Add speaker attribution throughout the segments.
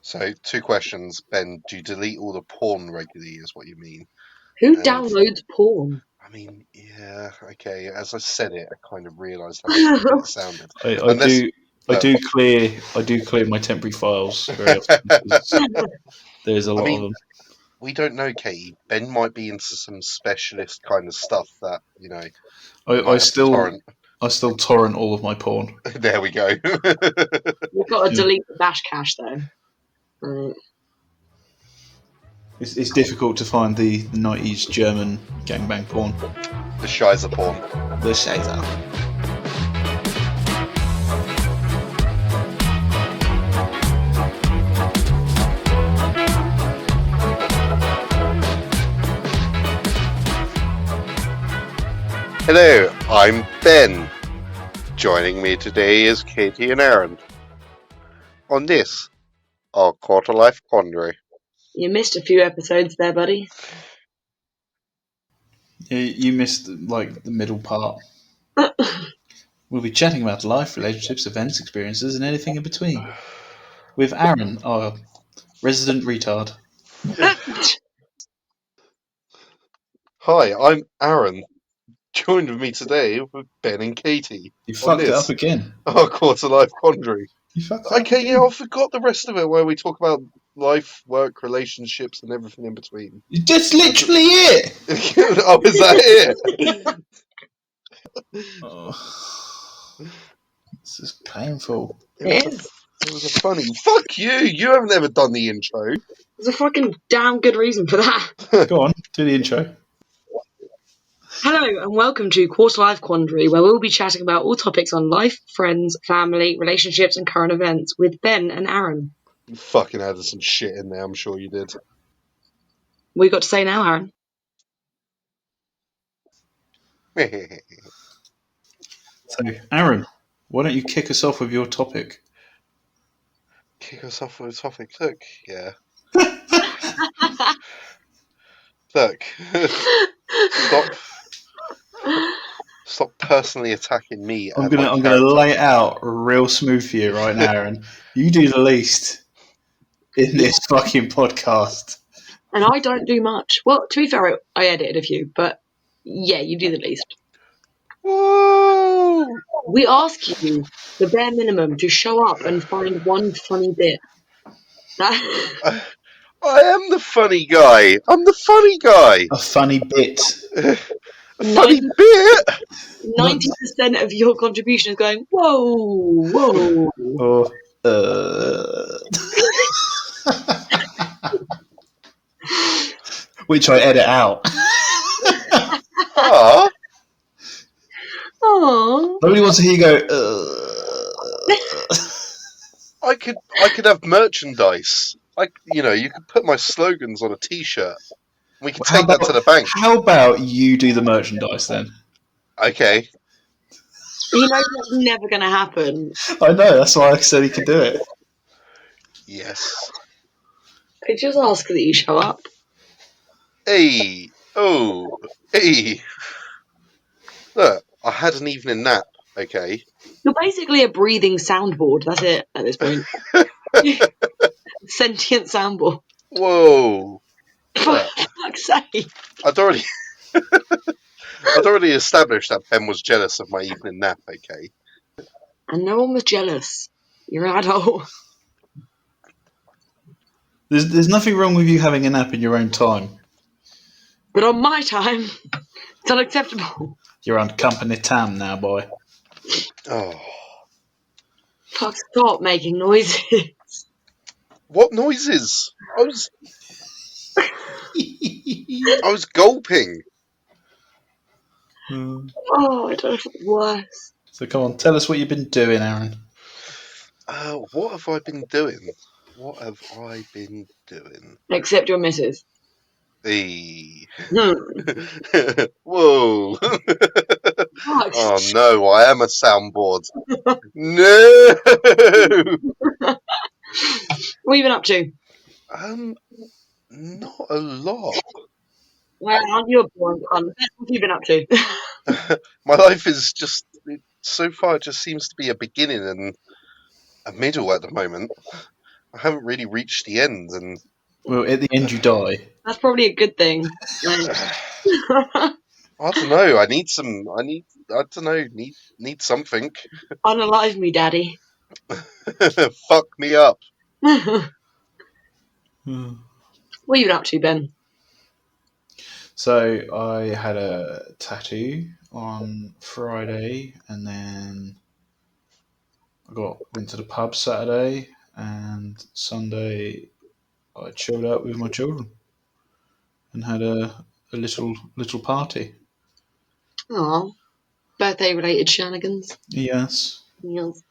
Speaker 1: So, two questions, Ben. Do you delete all the porn regularly? Is what you mean?
Speaker 2: Who
Speaker 1: And
Speaker 2: downloads porn?
Speaker 1: I mean, yeah, okay. As I said it, I kind of realised how stupid it sounded.
Speaker 3: I
Speaker 1: Unless,
Speaker 3: do
Speaker 1: look,
Speaker 3: clear my temporary files very often because there's a
Speaker 1: I
Speaker 3: lot of
Speaker 1: mean,
Speaker 3: them.
Speaker 1: we don't know, Katie. Ben might be into some specialist kind of stuff that you
Speaker 3: I
Speaker 1: might have to torrent.
Speaker 3: still torrent all of my porn.
Speaker 1: There we go.
Speaker 2: You've got to
Speaker 3: Yeah.
Speaker 2: delete the bash cache though. Right.
Speaker 3: It's difficult to find the 90s German gangbang porn.
Speaker 1: The Scheisse porn.
Speaker 3: The Scheisse.
Speaker 1: Hello, I'm Ben. Joining me today is Katie and Aaron. On this, our Quarterlife Quandary.
Speaker 2: You missed a few episodes there, buddy.
Speaker 3: You missed like the middle part. We'll be chatting about life, relationships, events, experiences, and anything in between. With Aaron, our resident retard.
Speaker 1: Hi, I'm Aaron. Joined with me today with Ben and Katie.
Speaker 3: You fucked it up again.
Speaker 1: Our Quarterlife Quandary.
Speaker 3: You fucked it up
Speaker 1: Okay,
Speaker 3: again.
Speaker 1: yeah, I forgot the rest of it where we talk about life, work, relationships, and everything in between.
Speaker 3: That's literally it!
Speaker 1: Oh, is that it?
Speaker 3: Oh, this is painful.
Speaker 2: It is.
Speaker 1: It was a funny. Fuck you! You haven't ever done the intro.
Speaker 2: There's a fucking damn good reason for that.
Speaker 3: Go on, do the intro.
Speaker 2: Hello and welcome to Quarterlife Quandary, where we'll be chatting about all topics on life, friends, family, relationships, and current events with Ben and Aaron.
Speaker 1: You fucking added some shit in there. I'm sure you did.
Speaker 2: What you got to say now, Aaron?
Speaker 3: So, Aaron, why don't you kick us off with your topic?
Speaker 1: Kick us off with a topic. Look, yeah. Look. Stop personally attacking me.
Speaker 3: I'm gonna lay it out real smooth for you right now, Aaron. You do the least in this fucking podcast.
Speaker 2: And I don't do much. Well, to be fair, I edited a few, but yeah, you do the least.
Speaker 1: Whoa!
Speaker 2: We ask you the bare minimum to show up and find one funny bit.
Speaker 1: I am the funny guy. I'm the funny guy.
Speaker 3: A funny bit.
Speaker 1: A funny bit.
Speaker 2: 90% of your contribution is going, whoa.
Speaker 3: Or, which I edit out.
Speaker 1: Ah.
Speaker 2: Aww.
Speaker 3: Nobody wants to hear you go.
Speaker 1: I could have merchandise. You could put my slogans on a T-shirt. We could take that to the bank.
Speaker 3: How about you do the merchandise then?
Speaker 1: Okay.
Speaker 2: You know that's never going to happen.
Speaker 3: I know, that's why I said he could do it.
Speaker 1: Yes.
Speaker 2: I just ask that you show up.
Speaker 1: Hey. Oh. Hey. Look, I had an evening nap. Okay.
Speaker 2: You're basically a breathing soundboard. That's it at this point. Sentient soundboard.
Speaker 1: Whoa.
Speaker 2: For fuck's sake.
Speaker 1: I'd already established that Ben was jealous of my evening nap, okay?
Speaker 2: And no one was jealous. You're an adult.
Speaker 3: There's nothing wrong with you having a nap in your own time.
Speaker 2: But on my time, it's unacceptable.
Speaker 3: You're on company time now, boy.
Speaker 1: Oh.
Speaker 2: Fuck, stop making noises.
Speaker 1: What noises? I was gulping.
Speaker 2: Oh, I don't know if it's worse.
Speaker 3: So come on, tell us what you've been doing, Aaron.
Speaker 1: What have I been doing?
Speaker 2: Except your missus.
Speaker 1: Hey. Whoa. Oh no, I am a soundboard. No.
Speaker 2: What have you been up to?
Speaker 1: Not a lot.
Speaker 2: Well, aren't you a boring cunt? What have you been up to?
Speaker 1: My life is just, so far, it just seems to be a beginning and a middle at the moment. I haven't really reached the end, and
Speaker 3: Well, at the end you die.
Speaker 2: That's probably a good thing. Like,
Speaker 1: I don't know. I need some. I don't know. Need something.
Speaker 2: unalive me, Daddy.
Speaker 1: Fuck me up.
Speaker 2: What
Speaker 3: Hmm.
Speaker 2: are you up to, Ben?
Speaker 3: So I had a tattoo on Friday, and then went to the pub Saturday, and Sunday I chilled out with my children and had a little party.
Speaker 2: Aw, birthday-related shenanigans.
Speaker 3: Yes,
Speaker 2: Yes.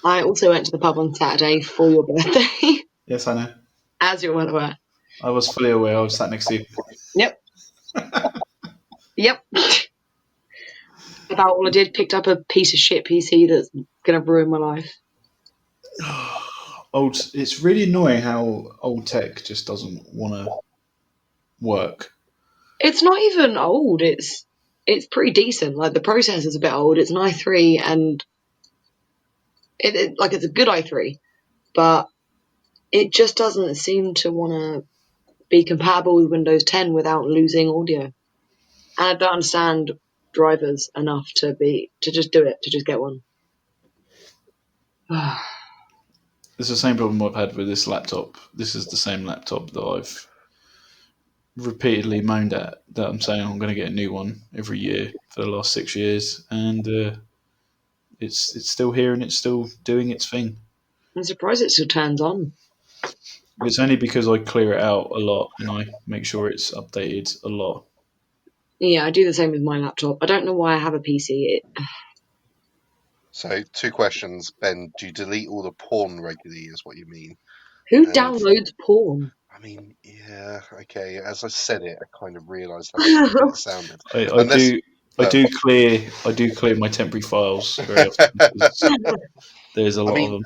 Speaker 2: I also went to the pub on Saturday for your birthday,
Speaker 3: yes, I know.
Speaker 2: as you're well aware.
Speaker 3: I was fully aware. I was sat next to you.
Speaker 2: Yep. Yep. About all I did, picked up a piece of shit PC that's gonna ruin my life.
Speaker 3: It's really annoying how old tech just doesn't want to work.
Speaker 2: It's not even old. It's pretty decent. Like the processor's a bit old. It's an i3, and it's a good i3, but it just doesn't seem to want to be compatible with Windows 10 without losing audio. And I don't understand drivers enough to just do it, to just get one.
Speaker 3: It's the same problem I've had with this laptop. This is the same laptop that I've repeatedly moaned at, that I'm saying I'm going to get a new one every year for the last 6 years, and it's still here and it's still doing its thing.
Speaker 2: I'm surprised it still turns on.
Speaker 3: It's only because I clear it out a lot and I make sure it's updated a lot.
Speaker 2: Yeah, I do the same with my laptop. I don't know why I have a PC.
Speaker 1: So, 2 questions, Ben. Do you delete all the porn regularly? Is what you mean?
Speaker 2: Who
Speaker 1: And
Speaker 2: downloads porn?
Speaker 1: I mean, yeah, okay. As I said it, I kind of realised how stupid it sounded.
Speaker 3: I
Speaker 1: Unless,
Speaker 3: do
Speaker 1: look,
Speaker 3: I do clear my temporary files very often because there's a
Speaker 1: I
Speaker 3: lot of
Speaker 1: mean,
Speaker 3: them.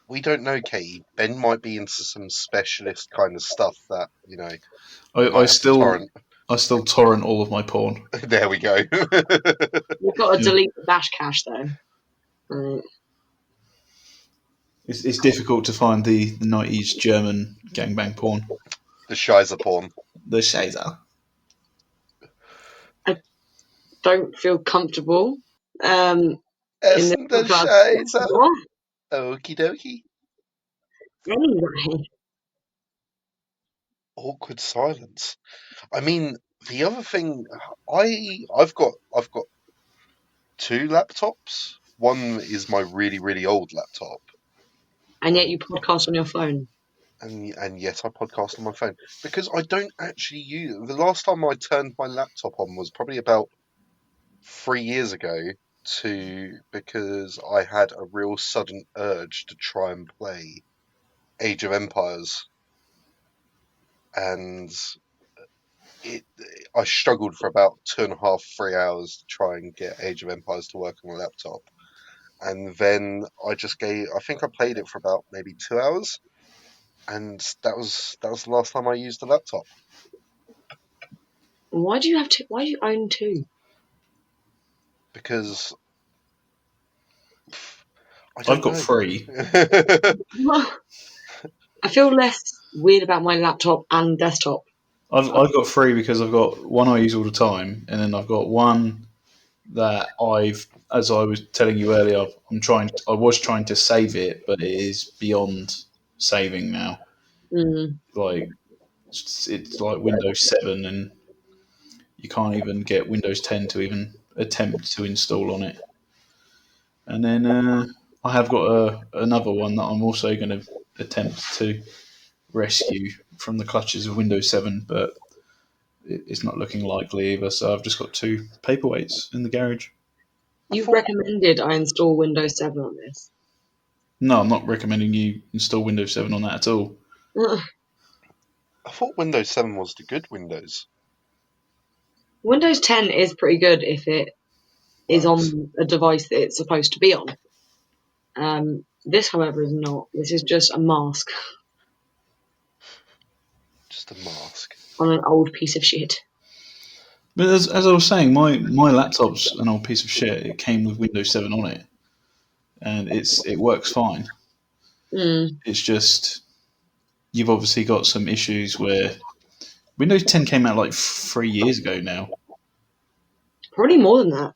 Speaker 1: we don't know, Katie. Ben might be into some specialist kind of stuff that we
Speaker 3: I
Speaker 1: might have to
Speaker 3: still
Speaker 1: torrent.
Speaker 3: torrent all of my porn.
Speaker 1: There we go.
Speaker 2: You've got to
Speaker 3: Yeah.
Speaker 2: delete the dash cache though. Right.
Speaker 3: It's difficult to find the 90s German gangbang porn.
Speaker 1: The Scheisse porn.
Speaker 3: The Scheisse.
Speaker 2: I don't feel comfortable in this
Speaker 1: Essen the
Speaker 2: podcast.
Speaker 1: Scheisse.
Speaker 2: What?
Speaker 1: Okie dokie.
Speaker 2: Anyway,
Speaker 1: Awkward silence. I mean, the other thing, I've got 2 laptops. One is my really really old laptop,
Speaker 2: and yet you
Speaker 1: and
Speaker 2: podcast on your phone.
Speaker 1: and yet I podcast on my phone because I don't actually use. The last time I turned my laptop on was probably about 3 years ago. Because I had a real sudden urge to try and play Age of Empires, and it I struggled for about 2.5, 3 hours to try and get Age of Empires to work on a laptop. And then I think I played it for about maybe 2 hours, and that was the last time I used the laptop.
Speaker 2: Why do you have to? Why do you own two?
Speaker 1: Because I
Speaker 3: I've
Speaker 1: don't
Speaker 3: got
Speaker 1: know.
Speaker 3: 3.
Speaker 2: I feel less weird about my laptop and desktop.
Speaker 3: I've got 3 because I've got one I use all the time, and then I've got one that as I was telling you earlier, I was trying to save it, but it is beyond saving now.
Speaker 2: Mm.
Speaker 3: Like it's like Windows 7, and you can't even get Windows 10 to even attempt to install on it. And then I have got another one that I'm also going to attempt to rescue from the clutches of Windows 7, but it's not looking likely either. So I've just got 2 paperweights in the garage.
Speaker 1: I
Speaker 2: You
Speaker 1: thought
Speaker 2: recommended I install Windows 7 on this.
Speaker 3: No, I'm not recommending you install Windows 7 on that at all.
Speaker 1: I thought Windows 7 was the good Windows.
Speaker 2: Windows 10 is pretty good if it is
Speaker 1: Works.
Speaker 2: on a device that it's supposed to be on. This, however, is not. This is just a mask
Speaker 1: Just a mask.
Speaker 2: on an old piece of shit.
Speaker 3: But as I was saying, my laptop's an old piece of shit. It came with Windows 7 on it, and it works fine.
Speaker 2: Mm.
Speaker 3: It's just you've obviously got some issues where Windows 10 came out like 3 years ago now,
Speaker 2: Probably more than that.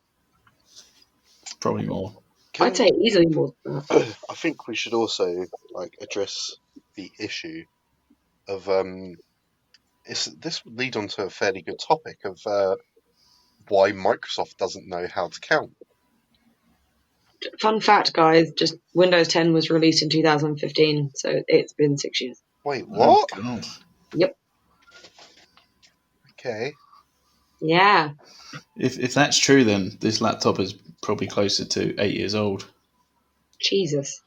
Speaker 3: probably more.
Speaker 2: I'd say easily more than that.
Speaker 1: I think we should also address the issue of this would lead on to a fairly good topic of why Microsoft doesn't know how to count.
Speaker 2: Fun fact, guys, just Windows 10 was released in 2015, so it's been 6 years.
Speaker 1: Wait,
Speaker 3: Oh,
Speaker 1: what?
Speaker 3: God.
Speaker 2: Yep.
Speaker 1: Okay.
Speaker 2: Yeah.
Speaker 3: If that's true, then this laptop is probably closer to 8 years old.
Speaker 2: Jesus.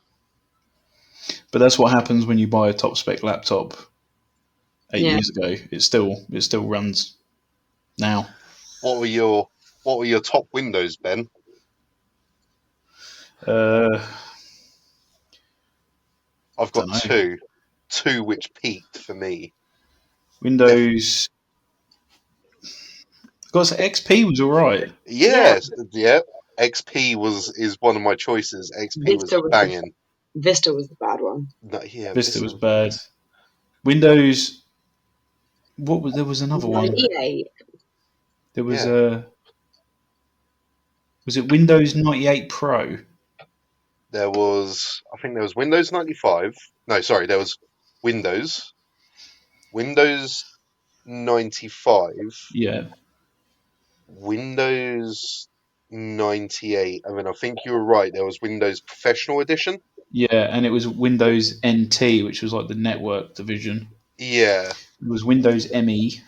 Speaker 3: But that's what happens when you buy a top spec laptop 8
Speaker 2: Yeah.
Speaker 3: years ago. It still runs now.
Speaker 1: What were your top Windows, Ben?
Speaker 3: Uh,
Speaker 1: I've got
Speaker 3: don't know.
Speaker 1: two which peaked for me.
Speaker 3: Windows. Because XP was all right.
Speaker 2: Yeah.
Speaker 1: Yeah. XP is one of my choices. XP was banging.
Speaker 2: Vista was the bad one.
Speaker 1: No, yeah,
Speaker 3: Vista was bad. Windows. What was there was another one.
Speaker 2: 98.
Speaker 3: There was
Speaker 1: Yeah.
Speaker 3: a. Was it Windows 98 Pro?
Speaker 1: I think there was Windows 95. No, sorry, there was Windows 95,
Speaker 3: Yeah.
Speaker 1: Windows 98, and then I think you were right, there was Windows Professional Edition.
Speaker 3: Yeah, and it was Windows NT, which was like the network division.
Speaker 1: Yeah,
Speaker 3: It was Windows ME,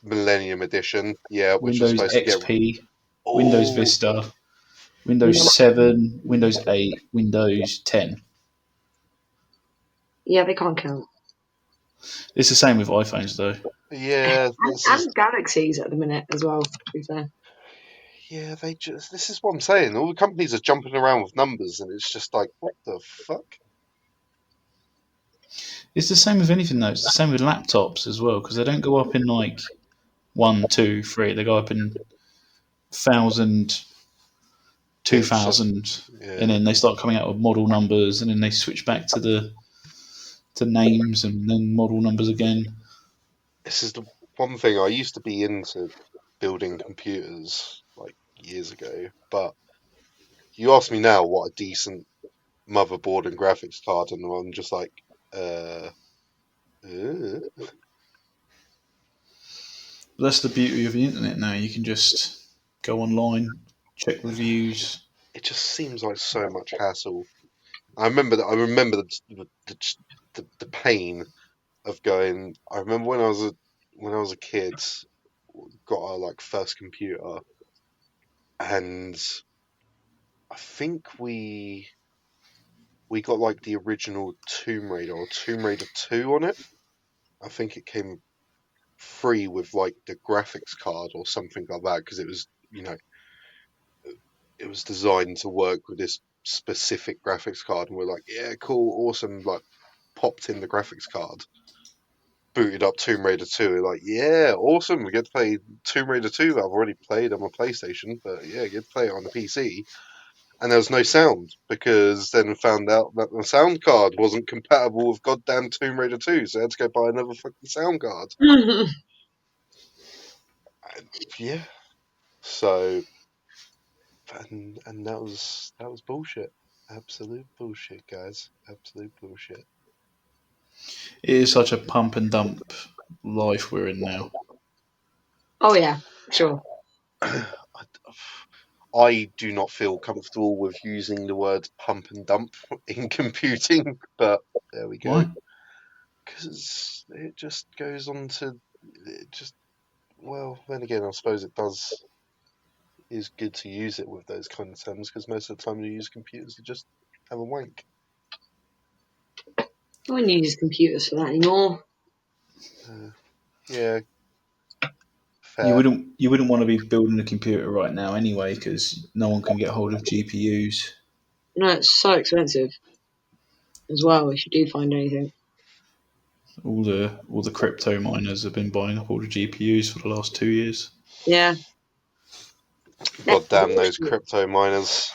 Speaker 1: Millennium Edition. Yeah, which was
Speaker 3: Windows
Speaker 1: supposed to get.
Speaker 3: XP, Windows
Speaker 1: Oh,
Speaker 3: Vista, Windows 7, Windows 8, Windows 10.
Speaker 2: Yeah, they can't count.
Speaker 3: It's the same with iPhones, though.
Speaker 1: yeah,
Speaker 2: And Galaxies at the minute as well, to be fair.
Speaker 1: yeah, this is what I'm saying. All the companies are jumping around with numbers, and it's just like, what the fuck?
Speaker 3: It's the same with anything, though. It's the same with laptops as well, because they don't go up in like 1, 2, 3. They go up in 1,000, 2,000,
Speaker 1: Yeah.
Speaker 3: and then they start coming out with model numbers, and then they switch back to names and then model numbers again.
Speaker 1: This is the one thing I used to be into building computers like years ago, but you ask me now what a decent motherboard and graphics card, and I'm just like, uh.
Speaker 3: But that's the beauty of the internet now. You can just go online, check reviews.
Speaker 1: It just seems like so much hassle. I remember the pain of going. I remember when I was a kid, got our like first computer, and I think we got like the original Tomb Raider or Tomb Raider 2 on it. I think it came free with like the graphics card or something like that because it was, it was designed to work with this specific graphics card, and we're like, yeah, cool, awesome. Like, popped in the graphics card, booted up Tomb Raider 2. We're like, yeah, awesome. We get to play Tomb Raider 2 that I've already played on my PlayStation, but yeah, get to play it on the PC. And there was no sound because then we found out that the sound card wasn't compatible with goddamn Tomb Raider 2, so I had to go buy another fucking sound card. Yeah. So, and that was bullshit. Absolute bullshit, guys. Absolute bullshit.
Speaker 3: It is such a pump and dump life we're in now.
Speaker 2: Oh, yeah, sure.
Speaker 1: I do not feel comfortable with using the word pump and dump in computing, but there we go.
Speaker 3: Why?
Speaker 1: Because it just goes on to it just. Well, then again, I suppose it does. Is good to use it with those kind of terms because most of the time you use computers to just have a wank.
Speaker 2: No one uses computers for that anymore.
Speaker 1: Yeah,
Speaker 3: You
Speaker 1: fair.
Speaker 3: wouldn't want to be building a computer right now anyway, because no one can get hold of GPUs.
Speaker 2: No, it's so expensive as well if you do find anything.
Speaker 3: All the crypto miners have been buying up all the GPUs for the last 2 years.
Speaker 2: Yeah.
Speaker 1: God damn those crypto miners.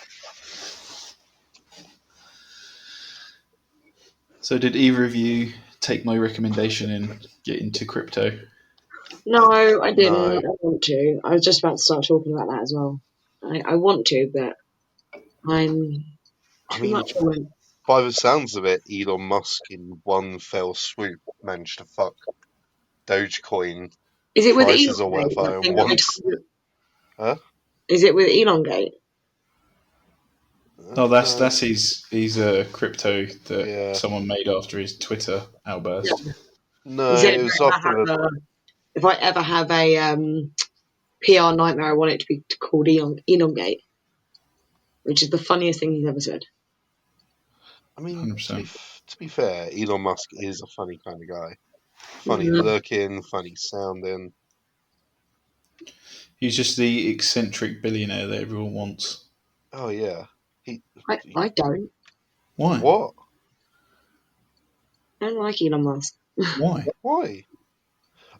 Speaker 3: So, did either of you take my recommendation and get into crypto?
Speaker 2: No, I didn't.
Speaker 1: No.
Speaker 2: I want to. I was just about to start talking about that as well. I want to, but I'm
Speaker 1: I
Speaker 2: too
Speaker 1: mean,
Speaker 2: much of a.
Speaker 1: by the sounds of it, Elon Musk in one fell swoop managed to fuck Dogecoin
Speaker 2: Is it with
Speaker 1: prices or
Speaker 2: Elongate?
Speaker 1: whatever,
Speaker 2: That
Speaker 1: and
Speaker 2: thing that I
Speaker 1: once,
Speaker 2: told you.
Speaker 1: huh?
Speaker 2: Is it with Elongate?
Speaker 3: No, that's
Speaker 1: No,
Speaker 3: his crypto that
Speaker 1: yeah,
Speaker 3: someone made after his Twitter
Speaker 2: Yeah.
Speaker 3: outburst.
Speaker 2: He
Speaker 1: no,
Speaker 2: said
Speaker 1: it was after the.
Speaker 2: if I ever have a PR nightmare, I want it to be called Elongate, which is the funniest thing he's ever said.
Speaker 1: I mean,
Speaker 3: 100%.
Speaker 1: to be fair, Elon Musk is a funny kind of guy. Funny
Speaker 2: Mm,
Speaker 1: looking, funny sounding.
Speaker 3: He's just the eccentric billionaire that everyone wants.
Speaker 1: Oh yeah, he,
Speaker 2: I don't.
Speaker 3: Why?
Speaker 1: what?
Speaker 2: I don't like Elon Musk.
Speaker 3: Why?
Speaker 1: Why?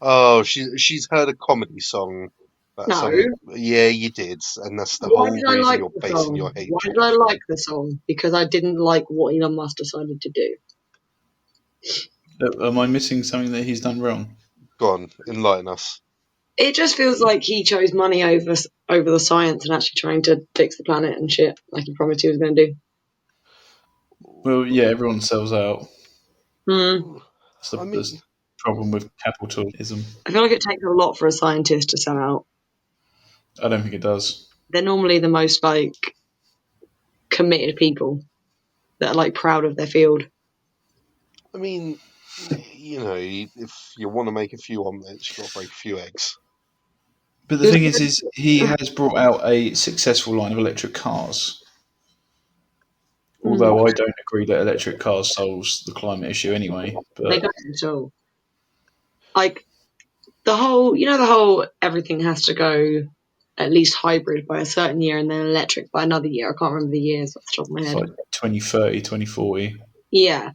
Speaker 1: Oh, she's heard a comedy song that
Speaker 2: No.
Speaker 1: some. Yeah, you did, and that's the
Speaker 2: Why
Speaker 1: whole
Speaker 2: did I
Speaker 1: reason
Speaker 2: like
Speaker 1: you're
Speaker 2: the
Speaker 1: basing your
Speaker 2: song? Why
Speaker 1: hatred
Speaker 2: did I
Speaker 1: off.
Speaker 2: like the song? Because I didn't like what Elon Musk decided to do.
Speaker 3: Am I missing something that he's done wrong?
Speaker 1: Go on, enlighten us.
Speaker 2: It just feels like he chose money over the science and actually trying to fix the planet and shit, like he promised he was going to do.
Speaker 3: Well, yeah, everyone sells out.
Speaker 2: Hmm.
Speaker 3: That's the,
Speaker 1: I
Speaker 3: that's
Speaker 1: mean,
Speaker 3: the problem with capitalism.
Speaker 2: I feel like it takes a lot for a scientist to sell out.
Speaker 3: I don't think it does.
Speaker 2: They're normally the most like committed people that are like proud of their field.
Speaker 1: I mean, if you want to make a few omelets, you got to break a few eggs.
Speaker 3: But the thing is he has brought out a successful line of electric cars.
Speaker 2: Mm,
Speaker 3: Although I don't agree that electric cars solves the climate issue anyway.
Speaker 2: they
Speaker 3: But
Speaker 2: don't at all. Like the whole everything has to go at least hybrid by a certain year and then electric by another year. I can't remember the years off the top of my
Speaker 3: it's
Speaker 2: head.
Speaker 3: like 2030, 2040.
Speaker 2: Yeah.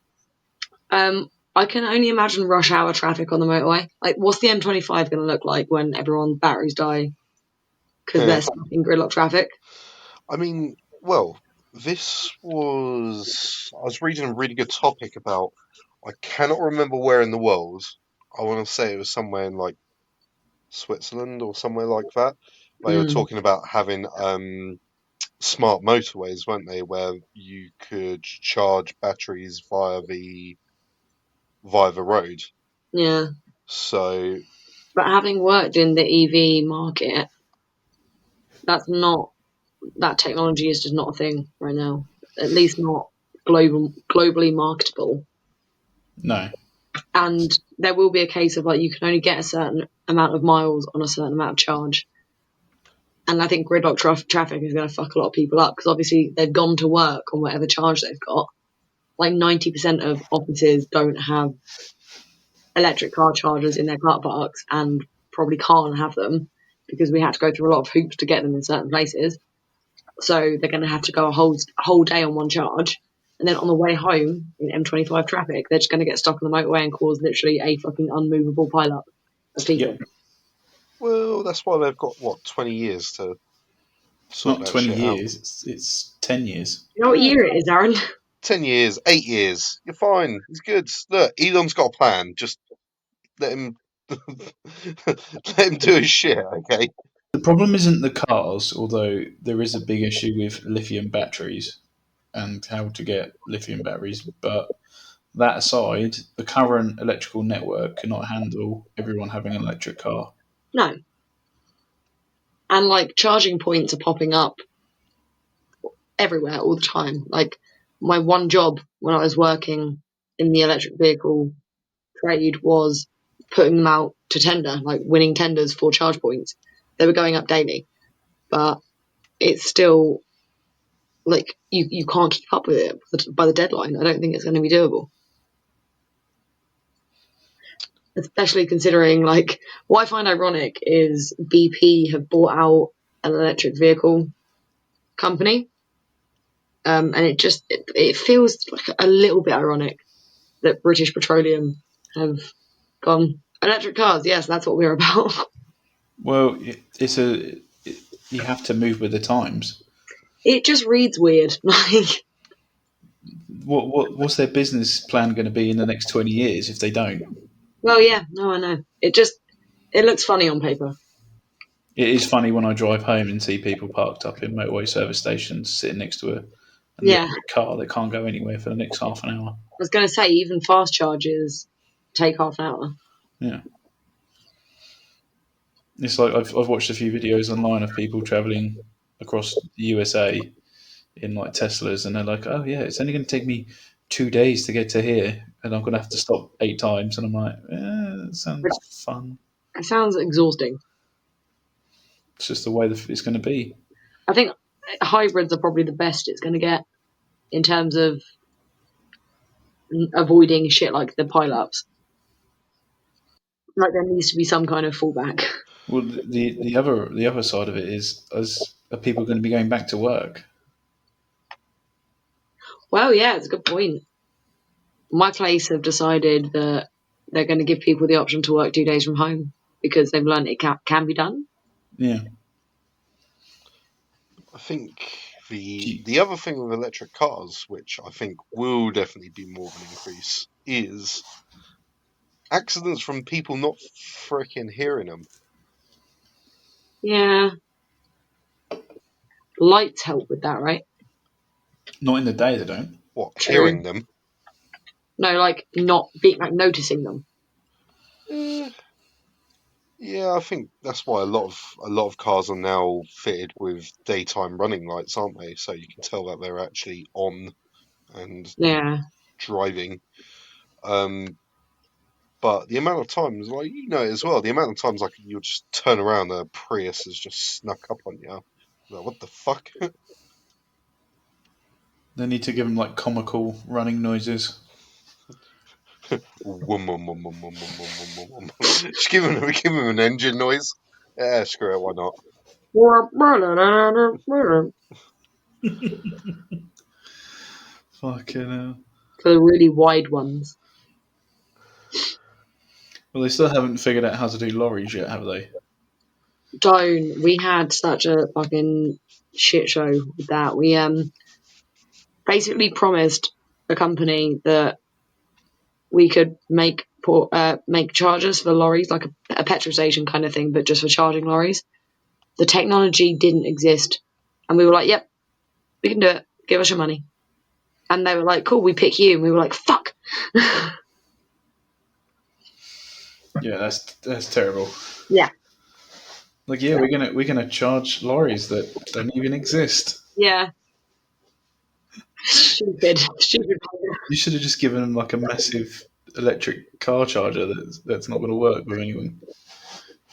Speaker 2: I can only imagine rush hour traffic on the motorway. Like, what's the M25 going to look like when everyone's batteries die because they're stuck in gridlock traffic?
Speaker 1: I mean, well, I was reading a really good topic about, I cannot remember where in the world. I want to say it was somewhere in like Switzerland or somewhere like that. They were
Speaker 2: Mm,
Speaker 1: talking about having smart motorways, weren't they, where you could charge batteries via the road.
Speaker 2: yeah.
Speaker 1: So,
Speaker 2: But having worked in the EV market, that's not that technology is just not a thing right now. At least not globally marketable.
Speaker 3: No.
Speaker 2: And there will be a case of like you can only get a certain amount of miles on a certain amount of charge. And I think gridlock traffic is going to fuck a lot of people up because obviously they've gone to work on whatever charge they've got. Like 90% of offices don't have electric car chargers in their car parks and probably can't have them because we had to go through a lot of hoops to get them in certain places. So they're going to have to go a whole day on one charge. And then on the way home in M25 traffic, they're just going to get stuck on the motorway and cause literally a fucking unmovable pileup of people.
Speaker 3: Yep.
Speaker 1: well, that's why they've got, what, 20 years to
Speaker 3: It's
Speaker 1: sort
Speaker 3: not
Speaker 1: that
Speaker 3: 20
Speaker 1: shit out.
Speaker 3: years, it's 10 years.
Speaker 2: You know what
Speaker 1: Eh,
Speaker 2: year it is, Aaron?
Speaker 1: 10 years, 8 years. You're fine. It's good. Look, Elon's got a plan. Just let him let him do his shit, okay?
Speaker 3: The problem isn't the cars, although there is a big issue with lithium batteries and how to get lithium batteries. But that aside, the current electrical network cannot handle everyone having an electric car.
Speaker 2: No. And like charging points are popping up everywhere all the time. Like my one job when I was working in the electric vehicle trade was putting them out to tender, like winning tenders for charge points. They were going up daily, but it's still like you can't keep up with it by the deadline. I don't think it's going to be doable, especially considering like what I find ironic is BP have bought out an electric vehicle company, and it feels like a little bit ironic that British Petroleum have gone electric cars. Yes, that's what we're about.
Speaker 3: Well, you have to move with the times.
Speaker 2: It just reads weird. Like
Speaker 3: what's their business plan going to be in the next 20 years if they don't?
Speaker 2: Well, yeah, no, I know. It looks funny on paper.
Speaker 3: It is funny when I drive home and see people parked up in motorway service stations sitting next to an
Speaker 2: Yeah,
Speaker 3: electric car that can't go anywhere for the next half an hour.
Speaker 2: I was going to say even fast charges take half an hour.
Speaker 3: Yeah. It's like I've watched a few videos online of people traveling across the USA in like Teslas, and they're like, "Oh yeah, it's only going to take me 2 days to get to here, and I'm going to have to stop 8 times." And I'm like, "That
Speaker 2: Which
Speaker 3: sounds fun."
Speaker 2: it sounds exhausting.
Speaker 3: It's just the way that it's going to be.
Speaker 2: I think hybrids are probably the best it's going to get in terms of avoiding shit like the pile-ups. Like there needs to be some kind of fallback.
Speaker 3: Well, the other side of it is, are people going to be going back to work?
Speaker 2: Well, yeah, it's a good point. My place have decided that they're going to give people the option to work 2 days from home because they've learned it can be done.
Speaker 3: Yeah.
Speaker 1: I think
Speaker 3: Do you-
Speaker 1: the other thing with electric cars, which I think will definitely be more of an increase, is accidents from people not freaking hearing them.
Speaker 2: Yeah. Lights help with that, right?
Speaker 3: Not in the day, they don't.
Speaker 1: What,
Speaker 2: True.
Speaker 1: hearing them?
Speaker 2: No, like not being like noticing them.
Speaker 1: Yeah, I think that's why a lot of cars are now fitted with daytime running lights, aren't they? So you can tell that they're actually on and
Speaker 2: Yeah.
Speaker 1: driving. But the amount of times, like you know as well, the amount of times like you'll just turn around and a Prius has just snuck up on you. Like, what the fuck?
Speaker 3: They need to give them like comical running noises.
Speaker 1: Wum, wum, wum, wum, wum, wum, wum, wum, wum. Just give him an engine noise. Yeah, screw it, why not?
Speaker 3: Fucking hell.
Speaker 2: For the really wide ones.
Speaker 3: Well, they still haven't figured out how to do lorries yet, have they?
Speaker 2: Don't. We had such a fucking shit show with that. We basically promised a company that we could make chargers for lorries, like a petrol station kind of thing, but just for charging lorries. The technology didn't exist, and we were like, "Yep, we can do it. Give us your money." And they were like, "Cool, we pick you." And we were like, "Fuck."
Speaker 3: Yeah, that's terrible.
Speaker 2: Yeah.
Speaker 3: Like, yeah, we're gonna charge lorries that don't even exist.
Speaker 2: Yeah. Stupid.
Speaker 3: You should have just given them like a massive electric car charger that's not going to work with anyone.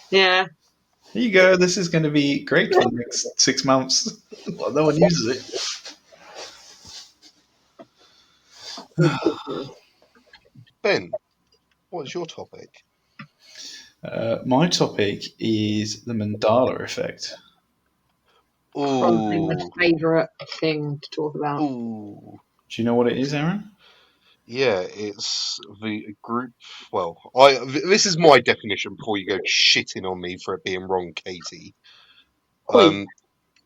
Speaker 2: Yeah.
Speaker 3: Here you go. This is going to be great for the next 6 months. Well, no one uses it.
Speaker 1: Ben, what is your topic?
Speaker 3: My topic is the mandala effect.
Speaker 2: Probably my
Speaker 1: Ooh,
Speaker 2: favourite thing to talk about.
Speaker 1: ooh.
Speaker 3: Do you know what it is, Aaron?
Speaker 1: Yeah, it's the group. Well, this is my definition before you go shitting on me for it being wrong, Katie.
Speaker 2: Oi.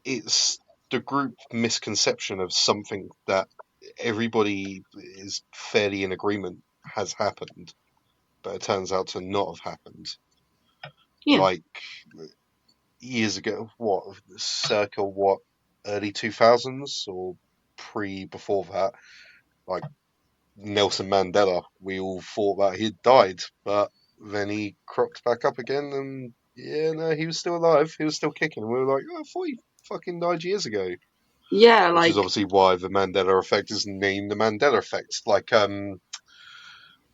Speaker 1: It's the group misconception of something that everybody is fairly in agreement has happened, but it turns out to not have happened.
Speaker 2: Yeah.
Speaker 1: Like years ago, circa early 2000s or before that, like Nelson Mandela, we all thought that he'd died, but then he cropped back up again, and yeah, no, he was still alive. He was still kicking. And we were like, oh, I thought he fucking died years ago.
Speaker 2: Yeah,
Speaker 1: Which is
Speaker 2: like
Speaker 1: obviously why the Mandela effect is named the Mandela effect. Like, what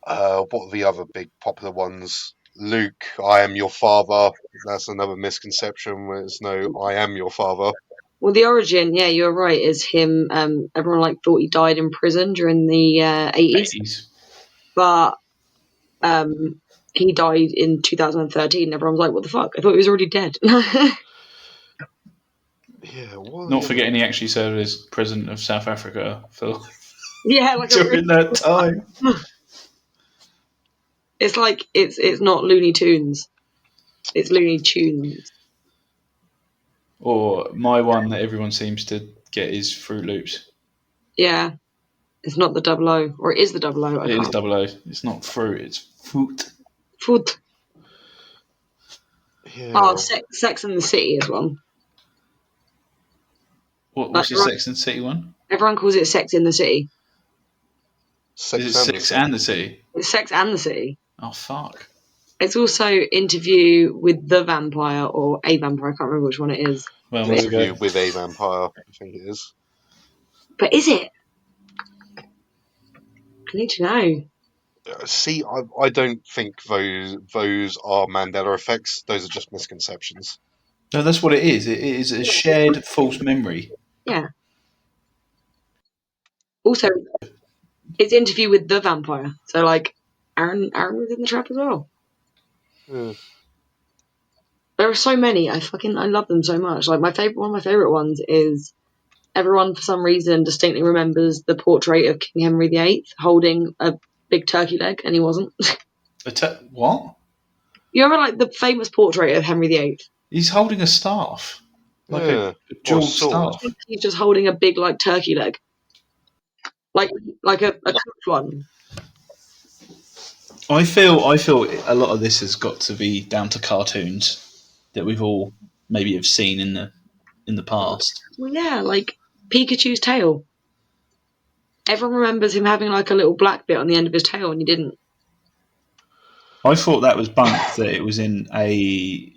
Speaker 1: are the other big popular ones? Luke, I am your father. That's another misconception. Where it's no, I am your father.
Speaker 2: well, the origin, yeah, you're right, is him. Everyone like thought he died in prison during the 80s,
Speaker 3: 80s.
Speaker 2: but he died in 2013. Everyone was like, "What the fuck? I thought he was already dead."
Speaker 1: Yeah, what are
Speaker 3: Not
Speaker 1: the other?
Speaker 3: forgetting he actually served as president of South Africa for
Speaker 2: Yeah, like
Speaker 3: during that time.
Speaker 2: it's like it's not Looney Tunes, it's Looney Tunes.
Speaker 3: Or my one that everyone seems to get is Fruit Loops.
Speaker 2: Yeah, It's not the 00, or it is the 00.
Speaker 3: It is 00. It's not fruit. It's fruit.
Speaker 2: Food.
Speaker 1: Yeah.
Speaker 2: Oh, Sex and the City is one.
Speaker 3: What's the Sex and the City one?
Speaker 2: Everyone calls it Sex in the City.
Speaker 3: Is it Sex and the City?
Speaker 2: It's Sex and the City.
Speaker 3: Oh, fuck.
Speaker 2: It's also Interview with the Vampire or a Vampire. I can't remember which one it is.
Speaker 3: Well,
Speaker 1: Interview with a Vampire, I think it is.
Speaker 2: But is it? I need to know.
Speaker 1: See, I don't think those are Mandela effects. Those are just misconceptions.
Speaker 3: No, that's what it is. It is a shared false memory.
Speaker 2: Yeah. Also, it's Interview with the Vampire. So, like, Aaron was in the trap as well.
Speaker 1: Yeah.
Speaker 2: There are so many. I love them so much. Like, one of my favorite ones is everyone for some reason distinctly remembers the portrait of King Henry VIII holding a big turkey leg, and he wasn't.
Speaker 3: What?
Speaker 2: You remember, like, the famous portrait of Henry VIII?
Speaker 3: He's holding a staff. Like a jeweled staff.
Speaker 2: He's just holding a big, like, turkey leg. Like a cooked one.
Speaker 3: I feel a lot of this has got to be down to cartoons that we've all maybe have seen in the past.
Speaker 2: Well, yeah, like Pikachu's tail. Everyone remembers him having like a little black bit on the end of his tail, and he didn't.
Speaker 3: I thought that was bunk that it was in a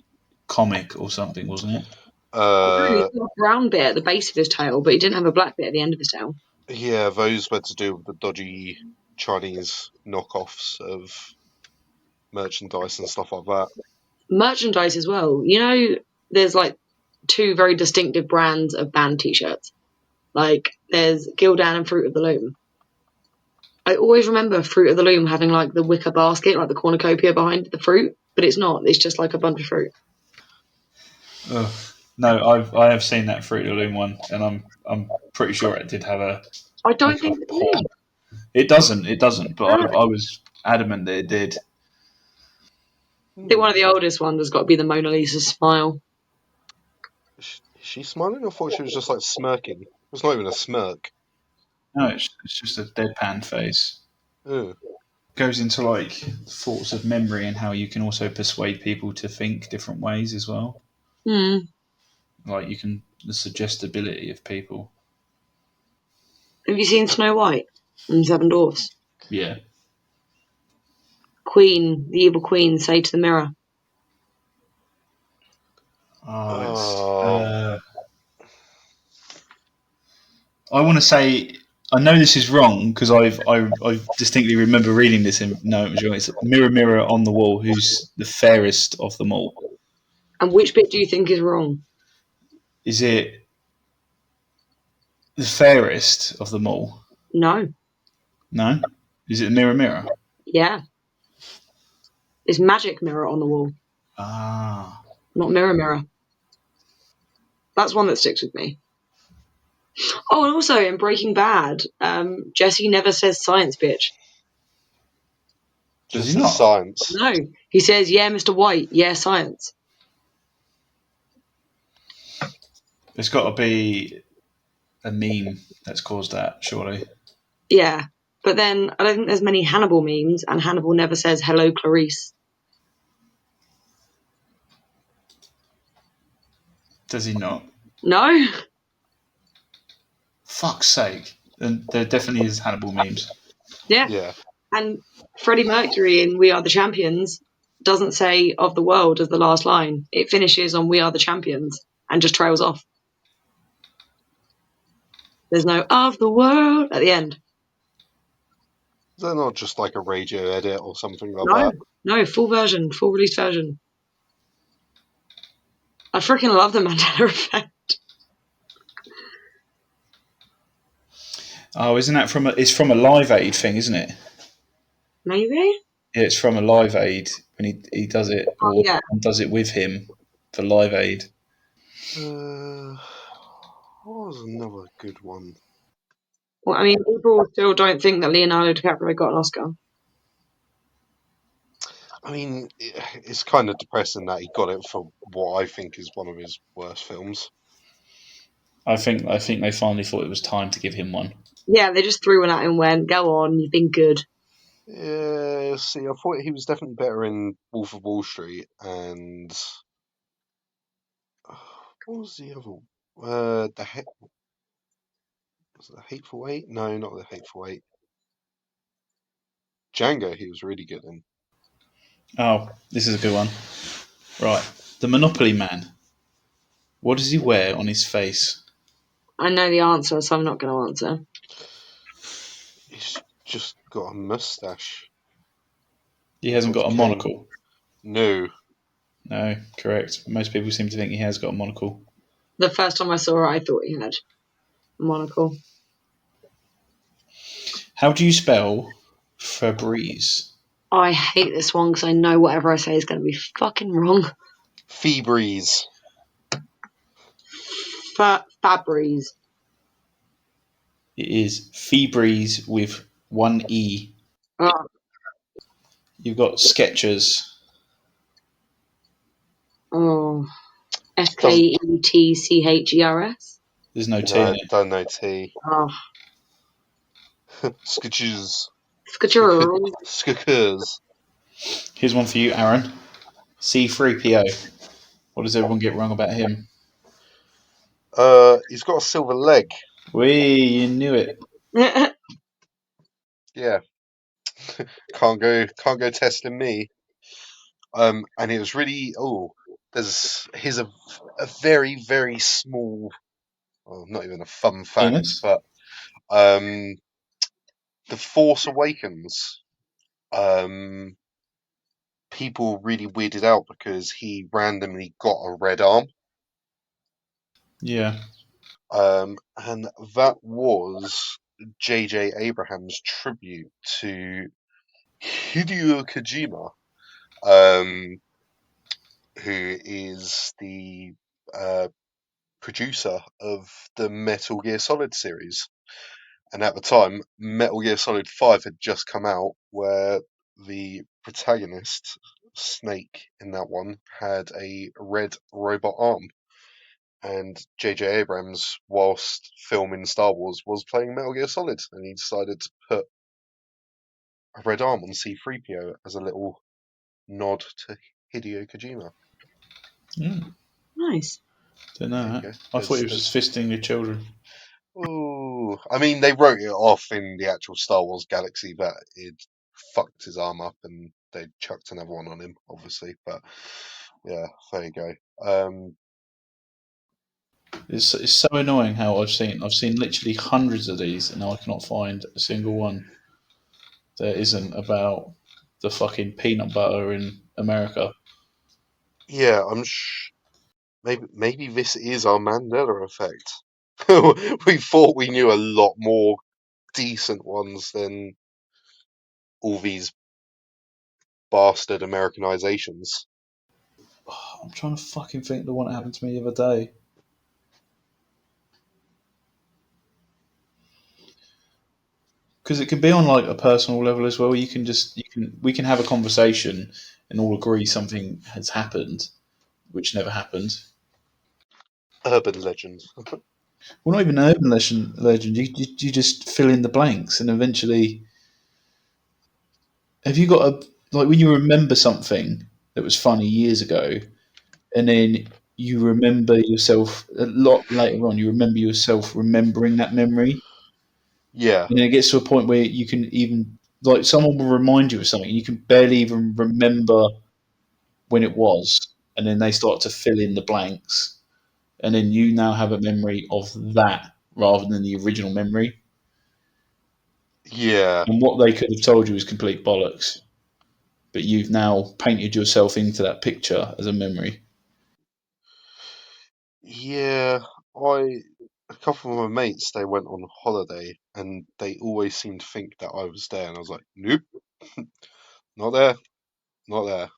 Speaker 3: comic or something, wasn't it?
Speaker 2: Really, he had a brown bit at the base of his tail, but he didn't have a black bit at the end of his tail.
Speaker 1: Yeah, those were to do with the dodgy Chinese knockoffs of merchandise and stuff like that.
Speaker 2: Merchandise as well. You know, there's like two very distinctive brands of band t-shirts. Like, there's Gildan and Fruit of the Loom. I always remember Fruit of the Loom having like the wicker basket, like the cornucopia behind the fruit, but it's not. It's just like a bunch of fruit.
Speaker 3: No, I have seen that Fruit of the Loom one, and I'm pretty sure it did have a.
Speaker 2: I don't think it did.
Speaker 3: It doesn't. But I was adamant that it did.
Speaker 2: I think one of the oldest ones has got to be the Mona Lisa smile.
Speaker 1: Is she smiling? I thought she was just like smirking. It was not even a smirk.
Speaker 3: No, it's just a deadpan face.
Speaker 1: Yeah.
Speaker 3: Goes into like thoughts of memory and how you can also persuade people to think different ways as well. Like the suggestibility of people.
Speaker 2: Have you seen Snow White and Seven Dwarfs?
Speaker 3: Yeah.
Speaker 2: The evil queen, say to the mirror.
Speaker 3: I want to say, I know this is wrong because I distinctly remember reading this and no, it was wrong. It's mirror, mirror on the wall, who's the fairest of them all.
Speaker 2: And which bit do you think is wrong?
Speaker 3: Is it the fairest of them all?
Speaker 2: No.
Speaker 3: No? Is it mirror, mirror?
Speaker 2: Yeah. It's magic mirror on the wall.
Speaker 3: Ah.
Speaker 2: Not mirror, mirror. That's one that sticks with me. Oh, and also in Breaking Bad, Jesse never says science, bitch.
Speaker 3: Does
Speaker 1: Just
Speaker 3: he not?
Speaker 1: Science.
Speaker 2: No. He says, yeah, Mr. White, yeah, science.
Speaker 3: There's got to be a meme that's caused that, surely.
Speaker 2: Yeah. But then I don't think there's many Hannibal memes, and Hannibal never says, hello, Clarice.
Speaker 3: Does he not?
Speaker 2: No.
Speaker 3: Fuck's sake. And there definitely is Hannibal memes.
Speaker 2: Yeah. And Freddie Mercury in We Are the Champions doesn't say of the world as the last line. It finishes on We Are the Champions and just trails off. There's no of the world at the end.
Speaker 1: Is that not just like a radio edit or something like that?
Speaker 2: No, full release version. I freaking love the Mandela Effect.
Speaker 3: Oh, isn't that it's from a Live Aid thing, isn't it?
Speaker 2: Maybe?
Speaker 3: Yeah, it's from a Live Aid when he does it, or does it with him for Live Aid.
Speaker 1: What was another good one?
Speaker 2: Well, I mean, people still don't think that Leonardo DiCaprio got an Oscar.
Speaker 1: I mean, it's kind of depressing that he got it for what I think is one of his worst films.
Speaker 3: I think they finally thought it was time to give him one.
Speaker 2: Yeah, they just threw one at him and went, go on, you've been good.
Speaker 1: Yeah, see, I thought he was definitely better in Wolf of Wall Street, and what was the other? Was it the Hateful Eight? No, not the Hateful Eight. Django, he was really good in.
Speaker 3: Oh, this is a good one. Right. The Monopoly Man. What does he wear on his face?
Speaker 2: I know the answer, so I'm not going to answer.
Speaker 1: He's just got a mustache
Speaker 3: He hasn't
Speaker 1: of
Speaker 3: got a
Speaker 1: cane.
Speaker 3: monocle.
Speaker 1: No,
Speaker 3: No, correct. Most people seem to think he has got a monocle.
Speaker 2: The first time I saw it, I thought he had a monocle.
Speaker 3: How do you spell Febreze?
Speaker 2: I hate this one because I know whatever I say is going to be fucking wrong.
Speaker 1: Feebreeze.
Speaker 2: Fabries.
Speaker 3: It is Febreze with one E.
Speaker 2: Oh,
Speaker 3: You've got Skechers.
Speaker 2: oh.
Speaker 1: Doesn't
Speaker 2: Sketchers.
Speaker 3: There's no T in
Speaker 1: no,
Speaker 3: it.
Speaker 1: don't know T.
Speaker 2: Oh,
Speaker 1: Sketches.
Speaker 2: Sketchers.
Speaker 1: Skekers.
Speaker 3: Here's one for you, Aaron. C3PO. What does everyone get wrong about him?
Speaker 1: He's got a silver leg.
Speaker 3: You knew it.
Speaker 1: Yeah, can't go testing me. And it was really here's a very very small, well, not even a fun fact,
Speaker 3: Penis?
Speaker 1: but the Force Awakens, um, people really weirded out because he randomly got a red arm.
Speaker 3: Yeah.
Speaker 1: And that was J.J. Abrams' tribute to Hideo Kojima, um, who is the uh, producer of the Metal Gear Solid series. And at the time, Metal Gear Solid 5 had just come out, where the protagonist, Snake, in that one, had a red robot arm. And J.J. Abrams, whilst filming Star Wars, was playing Metal Gear Solid, and he decided to put a red arm on C-3PO as a little nod to Hideo Kojima.
Speaker 3: Mm,
Speaker 2: Nice.
Speaker 3: don't know
Speaker 1: There you
Speaker 3: that.
Speaker 1: go.
Speaker 3: I thought he was just
Speaker 1: There's
Speaker 3: fisting your children.
Speaker 1: Ooh, I mean, they wrote it off in the actual Star Wars galaxy that it fucked his arm up, and they chucked another one on him, obviously. But yeah, there you go.
Speaker 3: It's so annoying how I've seen literally hundreds of these and now I cannot find a single one that isn't about the fucking peanut butter in America.
Speaker 1: Yeah, maybe this is our Mandela effect. We thought we knew a lot more decent ones than all these bastard Americanizations.
Speaker 3: I'm trying to fucking think of the one that happened to me the other day. Because it can be on like a personal level as well. We can have a conversation and all agree something has happened, which never happened.
Speaker 1: Urban legend.
Speaker 3: Well, not even an urban legend. You just fill in the blanks, and eventually, have you got a like when you remember something that was funny years ago, and then you remember yourself a lot later on. You remember yourself remembering that memory,
Speaker 1: Yeah,
Speaker 3: and then it gets to a point where you can even like someone will remind you of something, and you can barely even remember when it was, and then they start to fill in the blanks, and then you now have a memory of that rather than the original memory.
Speaker 1: yeah,
Speaker 3: And what they could have told you was complete bollocks, but you've now painted yourself into that picture as a memory.
Speaker 1: yeah. I A couple of my mates, they went on holiday, and they always seemed to think that I was there, and I was like, nope, not there, not there.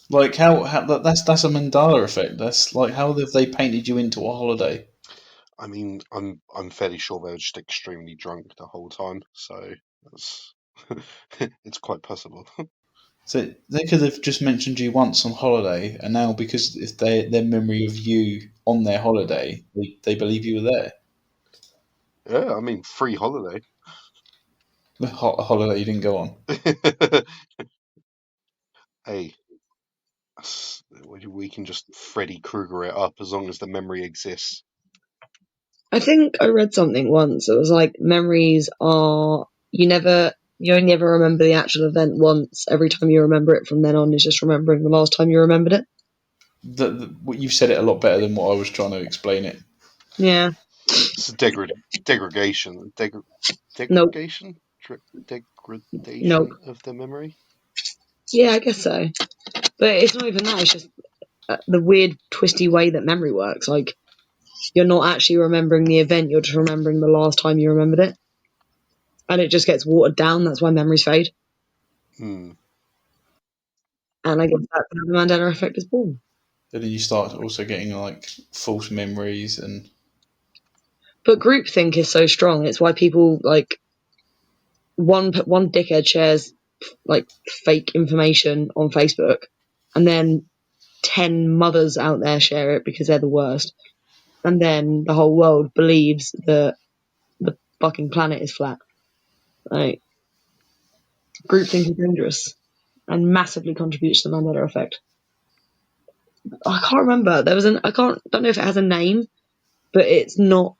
Speaker 3: Like how that's a mandala effect. That's like how have they painted you into a holiday?
Speaker 1: I mean, I'm fairly sure they were just extremely drunk the whole time, so that's it's quite possible.
Speaker 3: So they could have just mentioned you once on holiday, and now because it's their memory of you on their holiday, they believe you were there.
Speaker 1: Yeah, I mean, free holiday.
Speaker 3: The holiday you didn't go on.
Speaker 1: Hey, we can just Freddy Krueger it up as long as the memory exists.
Speaker 2: I think I read something once. It was like memories are you only ever remember the actual event once. Every time you remember it from then on is just remembering the last time you remembered it.
Speaker 3: You've said it a lot better than what I was trying to explain it.
Speaker 2: Yeah.
Speaker 1: It's a degradation.
Speaker 2: Nope.
Speaker 1: Degradation?
Speaker 2: Nope.
Speaker 1: Degradation of the memory?
Speaker 2: Yeah, I guess so. But it's not even that. It's just the weird, twisty way that memory works. Like, you're not actually remembering the event, you're just remembering the last time you remembered it. And it just gets watered down. That's why memories fade.
Speaker 1: Hmm.
Speaker 2: And I guess that's how the Mandela effect is born.
Speaker 3: And then you start also getting like false memories and
Speaker 2: But groupthink is so strong. It's why people, like, one dickhead shares, like, fake information on Facebook, and then 10 mothers out there share it because they're the worst. And then the whole world believes that the fucking planet is flat. Like, groupthink is dangerous and massively contributes to the Mandela effect. I can't remember. There was don't know if it has a name, but it's not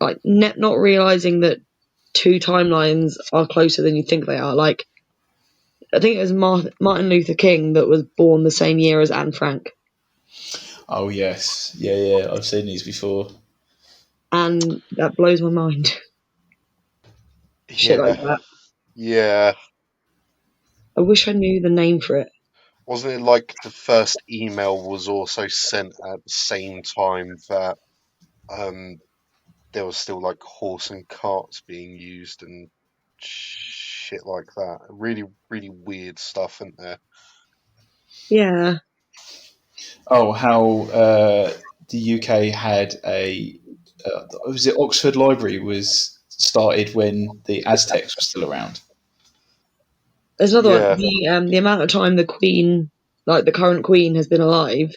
Speaker 2: like not realizing that two timelines are closer than you think they are. Like, I think it was Martin Luther King that was born the same year as Anne Frank,
Speaker 3: oh yes, yeah, I've seen these before.
Speaker 2: and that blows my mind. Shit like
Speaker 1: Yeah.
Speaker 2: that.
Speaker 1: Yeah.
Speaker 2: I wish I knew the name for it.
Speaker 1: Wasn't it like the first email was also sent at the same time that um there was still like horse and carts being used and shit like that? Really, really weird stuff, isn't there?
Speaker 2: Yeah,
Speaker 3: Oh, how the UK had a was it Oxford Library was started when the Aztecs were still around.
Speaker 2: there's another one.
Speaker 1: Yeah.
Speaker 2: The amount of time the Queen, like the current Queen, has been alive,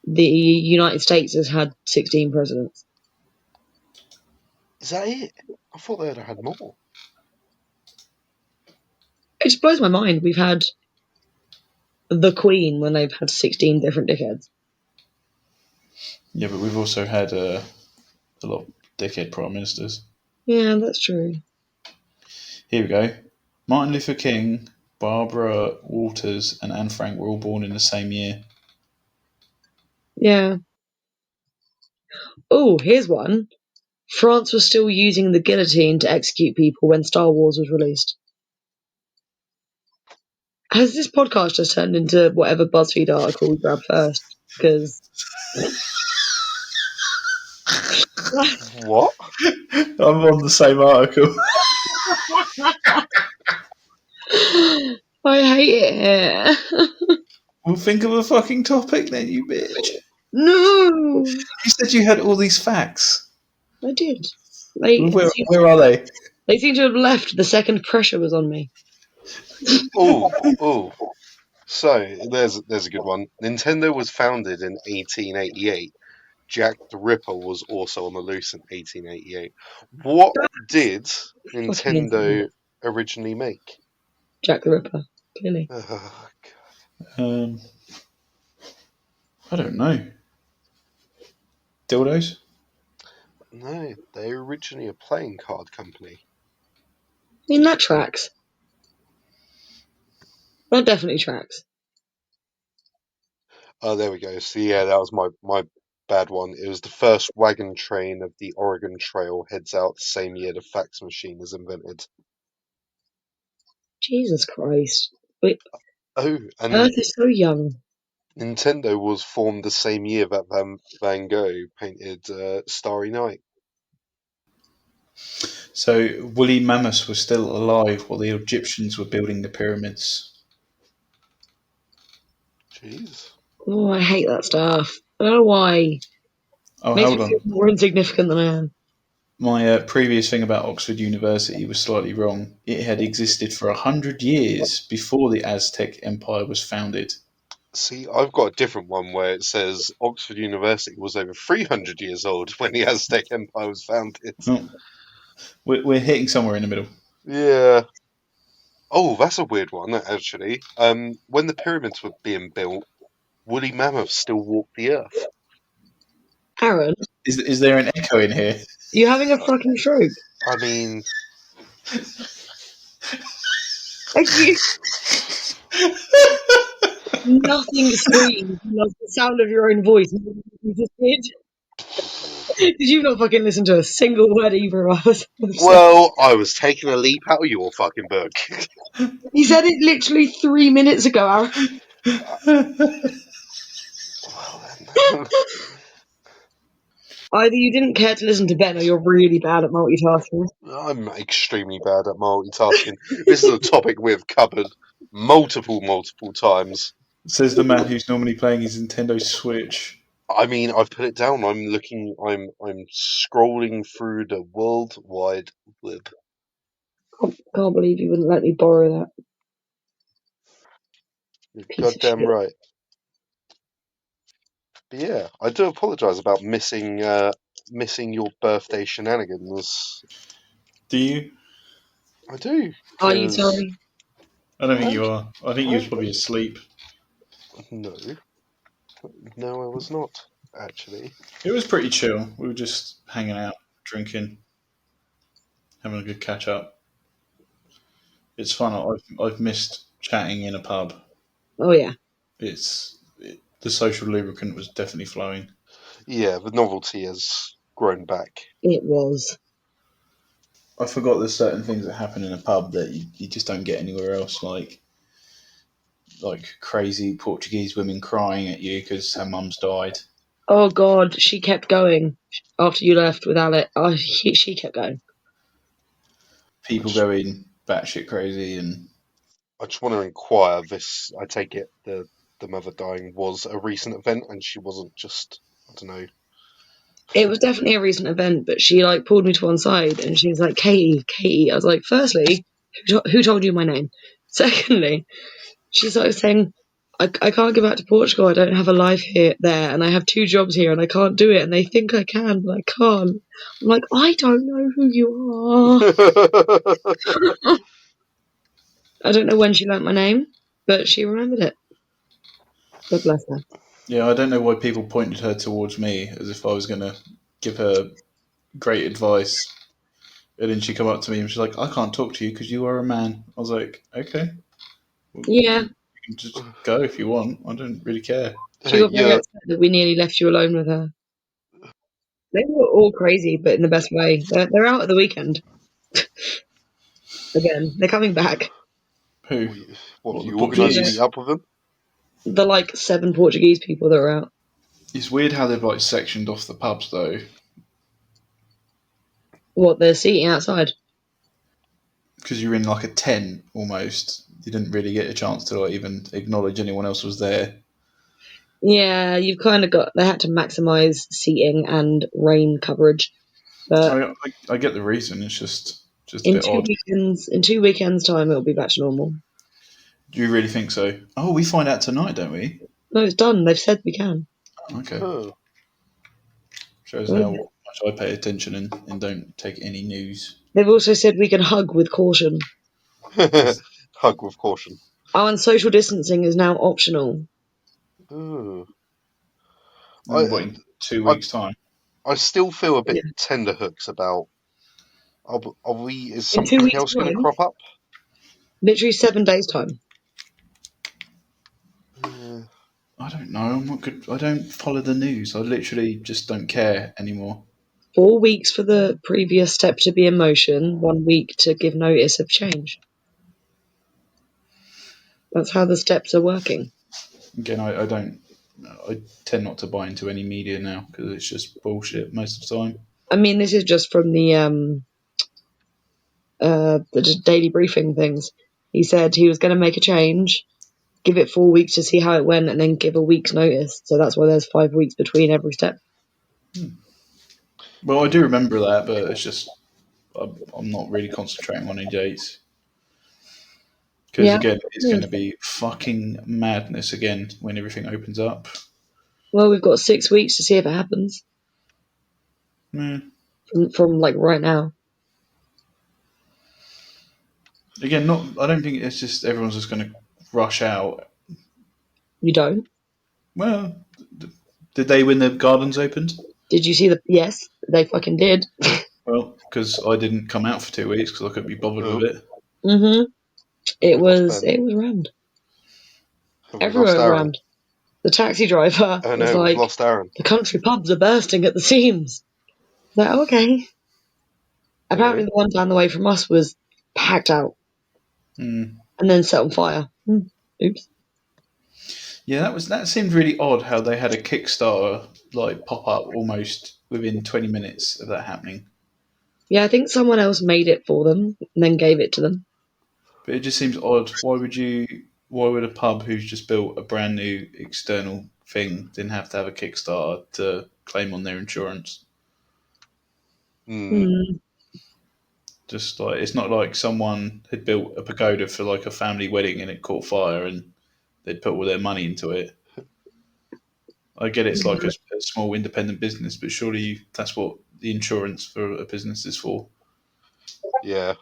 Speaker 2: the United States has had 16 presidents.
Speaker 1: Is that it? I thought they'd have had more.
Speaker 2: It just blows my mind. We've had the Queen when they've had 16 different dickheads.
Speaker 3: Yeah, but we've also had a lot of dickhead prime ministers.
Speaker 2: Yeah, that's true.
Speaker 3: Here we go. Martin Luther King, Barbara Walters, and Anne Frank were all born in the same year.
Speaker 2: Yeah. Oh, here's one. France was still using the guillotine to execute people when Star Wars was released. Has this podcast just turned into whatever BuzzFeed article we grab first? Because
Speaker 1: What?
Speaker 3: I'm on the same article.
Speaker 2: I hate it here.
Speaker 3: Well, think of a fucking topic then, you bitch.
Speaker 2: No,
Speaker 3: You said you had all these facts.
Speaker 2: I did.
Speaker 3: Well, where are they?
Speaker 2: They seem to have left the second pressure was on me.
Speaker 1: Oh, oh. So there's a good one. Nintendo was founded in 1888. Jack the Ripper was also on the loose in 1888. What did
Speaker 2: Fucking insane.
Speaker 1: Nintendo originally make?
Speaker 2: Jack the Ripper, clearly.
Speaker 1: Ugh,
Speaker 3: Um, I don't know. Dildos?
Speaker 1: no, they were originally a playing card company.
Speaker 2: I mean, that tracks. That definitely tracks.
Speaker 1: Oh, there we go. So yeah, that was my bad one. It was the first wagon train of the Oregon Trail heads out the same year the fax machine is invented.
Speaker 2: Jesus Christ. Wait,
Speaker 1: Oh, and
Speaker 2: Earth is so young.
Speaker 1: Nintendo was formed the same year that Van Gogh painted Starry Night.
Speaker 3: So, woolly mammoths were still alive while the Egyptians were building the pyramids.
Speaker 1: Jeez.
Speaker 2: Oh, I hate that stuff. I don't know why.
Speaker 3: Oh,
Speaker 2: Makes me
Speaker 3: hold
Speaker 2: feel
Speaker 3: on.
Speaker 2: more insignificant than I am.
Speaker 3: My previous thing about Oxford University was slightly wrong. It had existed for 100 years before the Aztec Empire was founded.
Speaker 1: See, I've got a different one where it says Oxford University was over 300 years old when the Aztec Empire was founded.
Speaker 3: Oh. We're hitting somewhere in the middle.
Speaker 1: Yeah. Oh, that's a weird one, actually. When the pyramids were being built, woolly mammoths still walk the earth.
Speaker 2: Aaron,
Speaker 3: Is there an echo in here?
Speaker 2: you having a fucking stroke?
Speaker 1: I mean,
Speaker 2: Like you, nothing screams like the sound of your own voice. You just did. Did you not fucking listen to a single word either of us have said?
Speaker 1: well, I was taking a leap out of your fucking book.
Speaker 2: He said it literally 3 minutes ago, Aaron.
Speaker 1: Well then.
Speaker 2: Either you didn't care to listen to Ben or you're really bad at multitasking.
Speaker 1: I'm extremely bad at multitasking. This is a topic we've covered multiple times.
Speaker 3: Says the man who's normally playing his Nintendo Switch.
Speaker 1: I mean, I've put it down. I'm scrolling through the World Wide Web.
Speaker 2: Can't believe you wouldn't let me borrow that
Speaker 1: You're
Speaker 2: piece of
Speaker 1: goddamn
Speaker 2: shit.
Speaker 1: right. But yeah, I do apologise about missing your birthday shenanigans.
Speaker 3: Do you?
Speaker 1: I do,
Speaker 2: Are you
Speaker 1: because
Speaker 2: sorry?
Speaker 3: I don't think
Speaker 1: I'm
Speaker 3: you are. I think you was
Speaker 1: I'm
Speaker 3: probably asleep.
Speaker 1: no, no, I was not actually.
Speaker 3: It was pretty chill. We were just hanging out, drinking, having a good catch up. It's fun. I've missed chatting in a pub.
Speaker 2: Oh yeah,
Speaker 3: The social lubricant was definitely flowing.
Speaker 1: Yeah, the novelty has grown back.
Speaker 2: it was.
Speaker 3: I forgot there's certain things that happen in a pub that you just don't get anywhere else, like crazy Portuguese women crying at you because her mum's died.
Speaker 2: Oh god, she kept going after you left with Alec. Oh, she kept going.
Speaker 1: I
Speaker 3: People
Speaker 1: just,
Speaker 3: going batshit crazy, and
Speaker 1: I just want to inquire. This, I take it, the mother dying was a recent event, and she wasn't just, I don't know.
Speaker 2: It was definitely a recent event, but she like pulled me to one side and she was like, Katie. I was like, firstly, who told you my name? Secondly, she started saying, I can't go back to Portugal. I don't have a life there, and I have 2 jobs here, and I can't do it. And they think I can, but I can't. I'm like, I don't know who you are. I don't know when she learnt my name, but she remembered it. God bless her.
Speaker 3: yeah, I don't know why people pointed her towards me as if I was going to give her great advice. And then she come up to me and she's like, "I can't talk to you because you are a man." I was like, "Okay, well,
Speaker 2: Yeah,
Speaker 3: you can just go if you want. I don't really care."
Speaker 2: she got very
Speaker 1: Yeah,
Speaker 2: upset that we nearly left you alone with her. They were all crazy, but in the best way. They're out at the weekend again. They're coming back.
Speaker 3: Who?
Speaker 1: what
Speaker 3: What, the
Speaker 1: you organised to meet
Speaker 3: Portuguese?
Speaker 1: up with them?
Speaker 2: The like 7 Portuguese people that were out.
Speaker 3: It's weird how they've like sectioned off the pubs though,
Speaker 2: What, they're seating outside?
Speaker 3: because you're in like a tent almost. You didn't really get a chance to like even acknowledge anyone else was there.
Speaker 2: Yeah, you've kind of got. They had to maximise seating and rain coverage, but
Speaker 3: I get the reason. It's just a
Speaker 2: in
Speaker 3: bit
Speaker 2: two
Speaker 3: odd.
Speaker 2: weekends, in 2 weekends' time, it'll be back to normal.
Speaker 3: Do you really think so? Oh, we find out tonight, don't we?
Speaker 2: No, it's done. They've said we can.
Speaker 3: Okay.
Speaker 1: Oh.
Speaker 3: Shows
Speaker 2: Oh,
Speaker 3: how
Speaker 2: yeah.
Speaker 3: much I pay attention and don't take any news.
Speaker 2: They've also said we can hug with caution.
Speaker 3: Is
Speaker 1: Hug with caution.
Speaker 2: Oh, and social distancing is now optional.
Speaker 1: Oh.
Speaker 3: in what,
Speaker 1: I,
Speaker 3: in 2
Speaker 1: I
Speaker 3: weeks' time?
Speaker 1: I still feel a bit
Speaker 2: Yeah.
Speaker 1: tenderhooks about. Are we? Is
Speaker 2: In two
Speaker 1: something
Speaker 2: weeks'
Speaker 1: else going to
Speaker 2: time,
Speaker 1: crop up?
Speaker 2: literally 7 days' time.
Speaker 1: Yeah.
Speaker 3: I don't know. I'm not good. I don't follow the news. I literally just don't care anymore.
Speaker 2: 4 weeks for the previous step to be in motion, 1 week to give notice of change. That's how the steps are working.
Speaker 3: Again, I don't. I tend not to buy into any media now because it's just bullshit most of the time.
Speaker 2: I mean, this is just from the just daily briefing things. He said he was going to make a change, give it 4 weeks to see how it went, and then give a week's notice. So that's why there's 5 weeks between every step.
Speaker 3: Well, I do remember that, but it's just I'm not really concentrating on any dates because
Speaker 2: Yeah.
Speaker 3: again, it's going to be fucking madness again when everything opens up.
Speaker 2: Well, we've got 6 weeks to see if it happens
Speaker 3: Yeah.
Speaker 2: from like right now.
Speaker 3: Again, I don't think it's just everyone's just going to rush out.
Speaker 2: You don't?
Speaker 3: Well, did they when the gardens opened?
Speaker 2: Did you see the? Yes, they fucking did.
Speaker 3: Well, because I didn't come out for 2 weeks because I couldn't be bothered with
Speaker 1: Oh,
Speaker 3: it.
Speaker 2: Mhm.
Speaker 1: have we lost Ben?
Speaker 2: It was rammed.
Speaker 1: Have we
Speaker 2: Everywhere
Speaker 1: lost
Speaker 2: was
Speaker 1: Aaron?
Speaker 2: rammed. The taxi driver
Speaker 1: Oh
Speaker 2: was
Speaker 1: no, we've
Speaker 2: like,
Speaker 1: lost Aaron.
Speaker 2: "The country pubs are bursting at the seams." Like, okay. Apparently,
Speaker 1: Really?
Speaker 2: the one down the way from us was packed out
Speaker 3: Mm.
Speaker 2: and then set on fire. Oops.
Speaker 3: Yeah, that seemed really odd how they had a Kickstarter like pop up almost within 20 minutes of that happening.
Speaker 2: Yeah, I think someone else made it for them and then gave it to them.
Speaker 3: But it just seems odd. Why would a pub who's just built a brand new external thing didn't have to have a Kickstarter to claim on their insurance?
Speaker 1: Hmm.
Speaker 2: Hmm.
Speaker 3: Just like it's not like someone had built a pagoda for like a family wedding and it caught fire and they'd put all their money into it. I get it's like a small independent business, but surely that's what the insurance for a business is for.
Speaker 1: Yeah.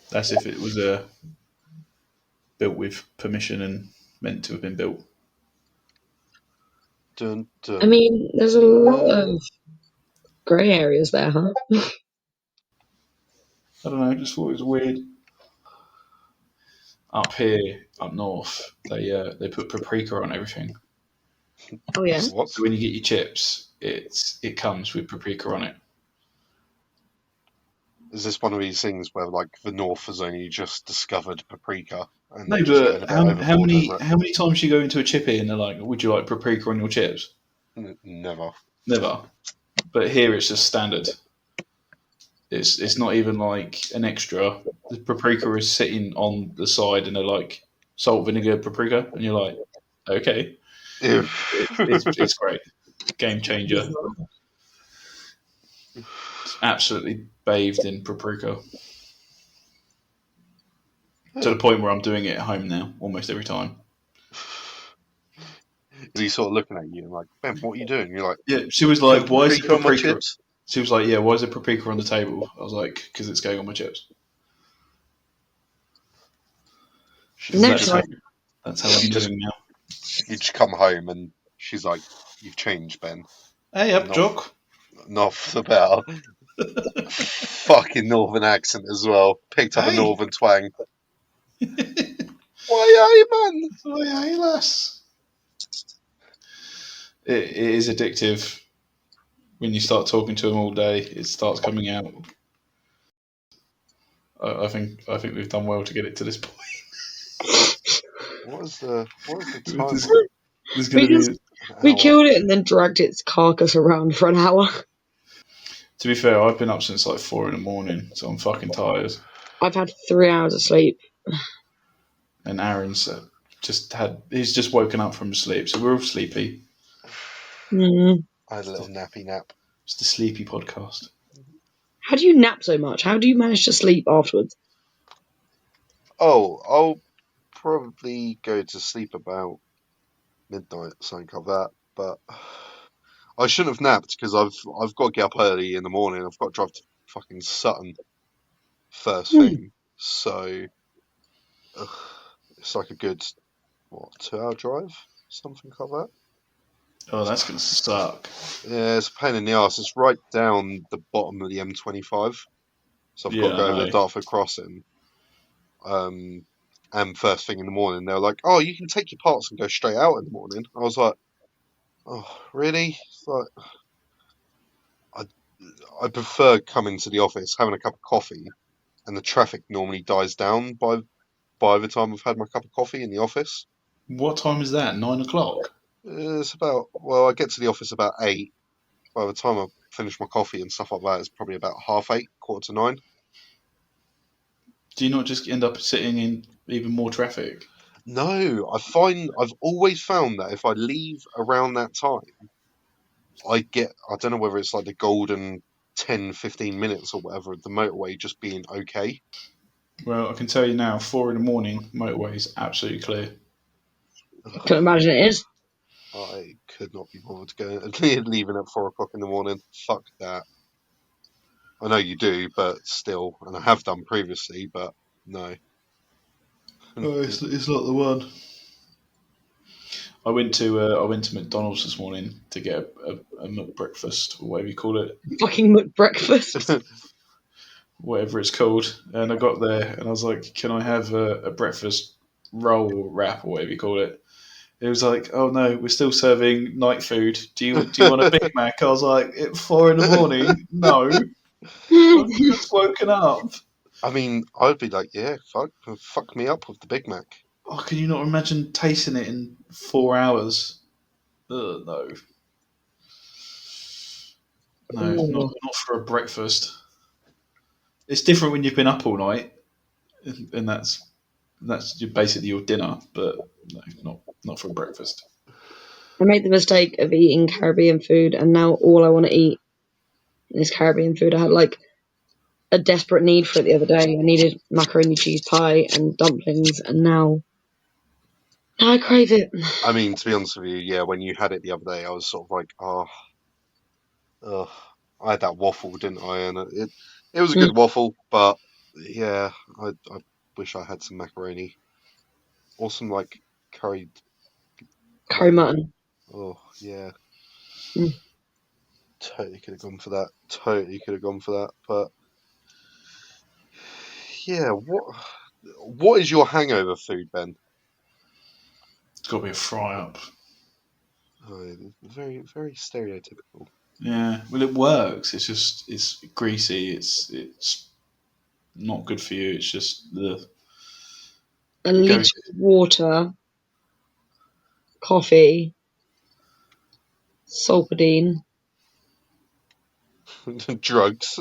Speaker 3: That's if it was built with permission and meant to have been built.
Speaker 1: Dun,
Speaker 2: I
Speaker 1: dun,
Speaker 2: mean, there's a lot of grey areas there, huh?
Speaker 3: I don't know. I just thought it was weird. Up here, up north, they put paprika on everything.
Speaker 2: Oh yeah.
Speaker 1: What?
Speaker 3: So when you get your chips, it comes with paprika on it.
Speaker 1: Is this one of these things where like the North has only just discovered paprika and
Speaker 3: No,
Speaker 1: they're just getting a
Speaker 3: but
Speaker 1: bit overboard over it?
Speaker 3: how many times you go into a chippy and they're like, "Would you like paprika on your chips?"
Speaker 1: Never.
Speaker 3: Never. But here it's just standard. It's not even like an extra. The paprika is sitting on the side and they're like salt, vinegar, paprika, and you're like, okay,
Speaker 1: Ew.
Speaker 3: it's great, game changer. It's absolutely bathed in paprika to the point where I'm doing it at home now almost every time.
Speaker 1: Is he sort of looking at you and like, Ben, what are you doing? You're like,
Speaker 3: Yeah, she was
Speaker 1: putting
Speaker 3: like, "Why is the
Speaker 1: paprika on my
Speaker 3: paprika?"
Speaker 1: chips?
Speaker 3: She was like, "Yeah, why is the paprika on the table?" I was like, "Because it's going on my chips."
Speaker 1: She,
Speaker 3: Because
Speaker 1: you
Speaker 2: Next
Speaker 3: that's
Speaker 1: just
Speaker 3: how
Speaker 2: time,
Speaker 3: that's how I'm
Speaker 1: you just
Speaker 3: living now.
Speaker 1: you just come home and she's like, you've changed, Ben.
Speaker 3: Hey up,
Speaker 1: Not
Speaker 3: Jock.
Speaker 1: not for the better. Fucking northern accent as well. Picked up a
Speaker 3: Hey.
Speaker 1: northern twang. Why are you, man?
Speaker 3: Oh yeah, hey lass. It is addictive when you start talking to them all day. It starts coming out. I think we've done well to get it to this point.
Speaker 1: What is the
Speaker 3: There's,
Speaker 1: timer?
Speaker 3: there's going
Speaker 2: we
Speaker 3: to be.
Speaker 2: just
Speaker 1: An
Speaker 2: we
Speaker 1: hour.
Speaker 2: killed it and then dragged its carcass around for an hour.
Speaker 3: To be fair, I've been up since like 4 in the morning, so I'm fucking tired.
Speaker 2: I've had 3 hours of sleep.
Speaker 3: And Aaron's he's just woken up from sleep, so we're all sleepy.
Speaker 2: Mm.
Speaker 1: I had a little nappy nap.
Speaker 3: It's the sleepy podcast.
Speaker 2: How do you nap so much? How do you manage to sleep afterwards?
Speaker 1: Oh, I'll probably go to sleep about midnight, something like that. But I shouldn't have napped because I've got to get up early in the morning. I've got to drive to fucking Sutton first
Speaker 2: Hmm.
Speaker 1: thing. So ugh, it's like a good 2 hour drive, something like that.
Speaker 3: Oh, that's gonna suck.
Speaker 1: Yeah, it's a pain in the ass. It's right down the bottom of the M25, so I've got to
Speaker 3: Yeah, I
Speaker 1: go over
Speaker 3: know.
Speaker 1: the Dartford crossing. Um, and first thing in the morning, they were like, "Oh, you can take your parts and go straight out in the morning." I was like, "Oh, really?" It's like, I I prefer coming to the office, having a cup of coffee, and the traffic normally dies down by the time I've had my cup of coffee in the office.
Speaker 3: What time is that? 9 o'clock.
Speaker 1: It's about, well, I get to the office about 8. By the time I finish my coffee and stuff like that, it's probably about half 8, quarter to 9.
Speaker 3: Do you not just end up sitting in even more traffic?
Speaker 1: No, I've always found that if I leave around that time, I don't know whether it's like the golden 10, 15 minutes or whatever of the motorway just being okay.
Speaker 3: Well, I can tell you now, 4 in the morning, motorway is absolutely clear.
Speaker 2: Can imagine it is.
Speaker 1: I could not be bothered going leaving at 4 o'clock in the morning. Fuck that. I know you do, but still, and I have done previously, but no.
Speaker 3: Oh, it's not the one. I went to McDonald's this morning to get a McBreakfast or whatever you call it,
Speaker 2: Fucking breakfast.
Speaker 3: whatever it's called. And I got there and I was like, "Can I have a breakfast roll or wrap or whatever you call it?" It was like, "Oh no, we're still serving night food. Do you want a Big Mac?" I was like, "At 4 a.m? No, I've just woken up."
Speaker 1: I mean, I'd be like, yeah, fuck me up with the Big Mac.
Speaker 3: Oh, can you not imagine tasting it in 4 hours? No, no,
Speaker 2: Ooh.
Speaker 3: not for a breakfast. It's different when you've been up all night, and that's basically your dinner. But no, not for breakfast.
Speaker 2: I made the mistake of eating Caribbean food, and now all I want to eat is Caribbean food. I had like a desperate need for it the other day. I needed macaroni cheese pie and dumplings, and now I crave it.
Speaker 1: I mean, to be honest with you, yeah, when you had it the other day, I was sort of like, oh, I had that waffle, didn't I? And it was a
Speaker 2: Mm,
Speaker 1: good waffle, but yeah, I wish I had some macaroni or some like curried
Speaker 2: curry
Speaker 1: mutton.
Speaker 2: mutton.
Speaker 1: Oh yeah,
Speaker 2: Mm.
Speaker 1: totally could have gone for that. Totally could have gone for that. But yeah, what is your hangover food, Ben?
Speaker 3: It's got to be a fry up.
Speaker 1: Oh, very very stereotypical.
Speaker 3: Yeah, well, it works. It's greasy. It's not good for you. It's just
Speaker 2: A
Speaker 3: it goes.
Speaker 2: litre of water, coffee, Solpadeine,
Speaker 1: Drugs,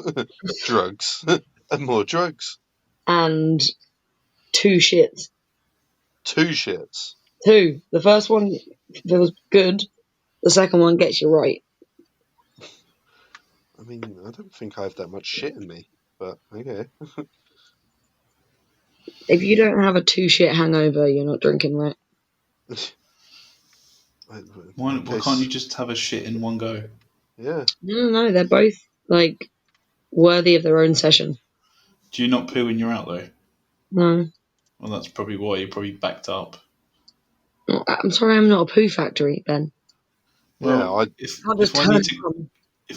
Speaker 1: drugs, and more drugs.
Speaker 2: and two shits.
Speaker 1: Two shits.
Speaker 2: Two. The first one feels good. The second one gets you right.
Speaker 1: I mean, I don't think I have that much shit in me, but okay.
Speaker 2: If you don't have a two shit hangover, you're not drinking right.
Speaker 3: Why,
Speaker 1: In that
Speaker 3: why can't you
Speaker 1: case,
Speaker 3: just have a shit in one go?
Speaker 1: yeah.
Speaker 2: No, they're both like worthy of their own session.
Speaker 3: Do you not poo when you're out though?
Speaker 2: No,
Speaker 3: Well, that's probably why you're probably backed up.
Speaker 2: I'm sorry, I'm not a poo factory, Ben.
Speaker 1: Yeah,
Speaker 3: Well,
Speaker 2: I'll just
Speaker 3: if
Speaker 2: turn on.